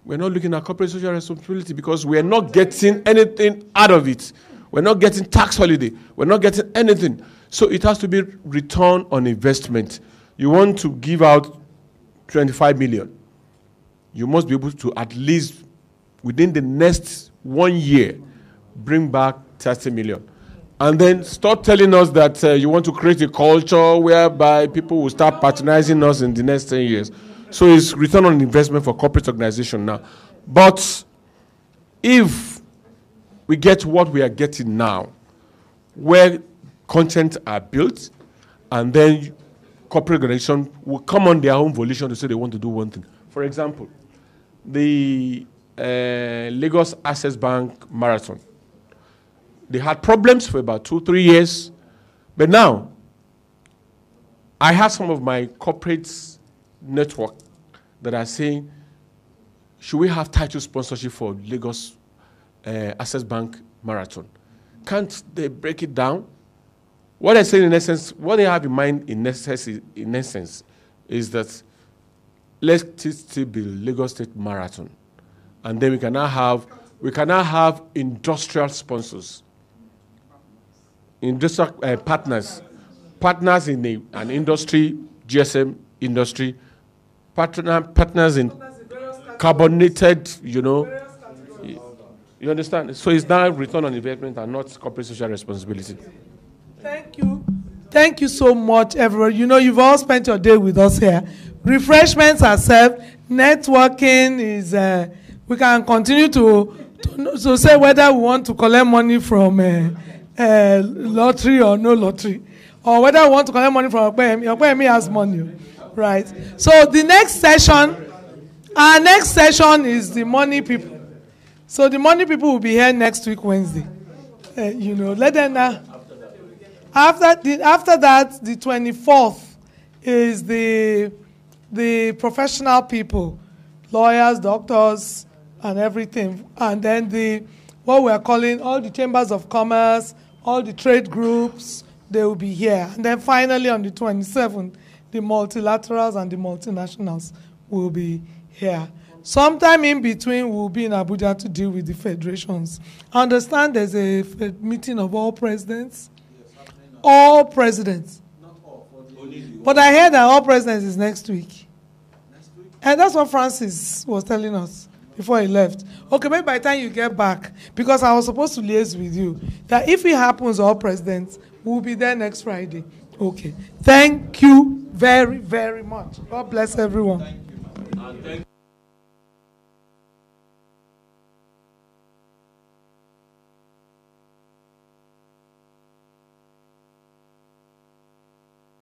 We're not looking at corporate social responsibility because we're not getting anything out of it. We're not getting tax holiday. We're not getting anything. So it has to be return on investment. You want to give out 25 million. You must be able to at least, within the next 1 year, bring back 30 million. And then start telling us that you want to create a culture whereby people will start patronizing us in the next 10 years. So it's return on investment for corporate organization now. But if we get what we are getting now, where content are built, and then corporate organization will come on their own volition to say they want to do one thing. For example, the Lagos Access Bank Marathon. They had problems for about 2-3 years, but now I have some of my corporate network that are saying, should we have title sponsorship for Lagos Access Bank Marathon. Can't they break it down? What I say in essence, what they have in mind in essence is that let it still be Lagos State Marathon. And then we can now have industrial sponsors, industrial partners in an industry, GSM industry, partners in carbonated, you understand? So it's now return on investment and not corporate social responsibility. Thank you. Thank you so much, everyone. You've all spent your day with us here. Refreshments are served. Networking is, we can continue to say whether we want to collect money from lottery or no lottery, or whether we want to collect money from Okpeyemi has money, right? So the next session, our next session is the money people. So the money people will be here next week, Wednesday. Let them know. After that, the 24th is the professional people, lawyers, doctors, and everything. And then what we are calling all the chambers of commerce, all the trade groups, they will be here. And then finally on the 27th, the multilaterals and the multinationals will be here. Sometime in between, we'll be in Abuja to deal with the federations. I understand there's a meeting of all presidents. All presidents. Not all. But I heard that all presidents is next week. Next week? And that's what Francis was telling us before he left. Okay, maybe by the time you get back, because I was supposed to liaise with you, that if it happens, all presidents will be there next Friday. Okay. Thank you very, very much. God bless everyone. Thank you.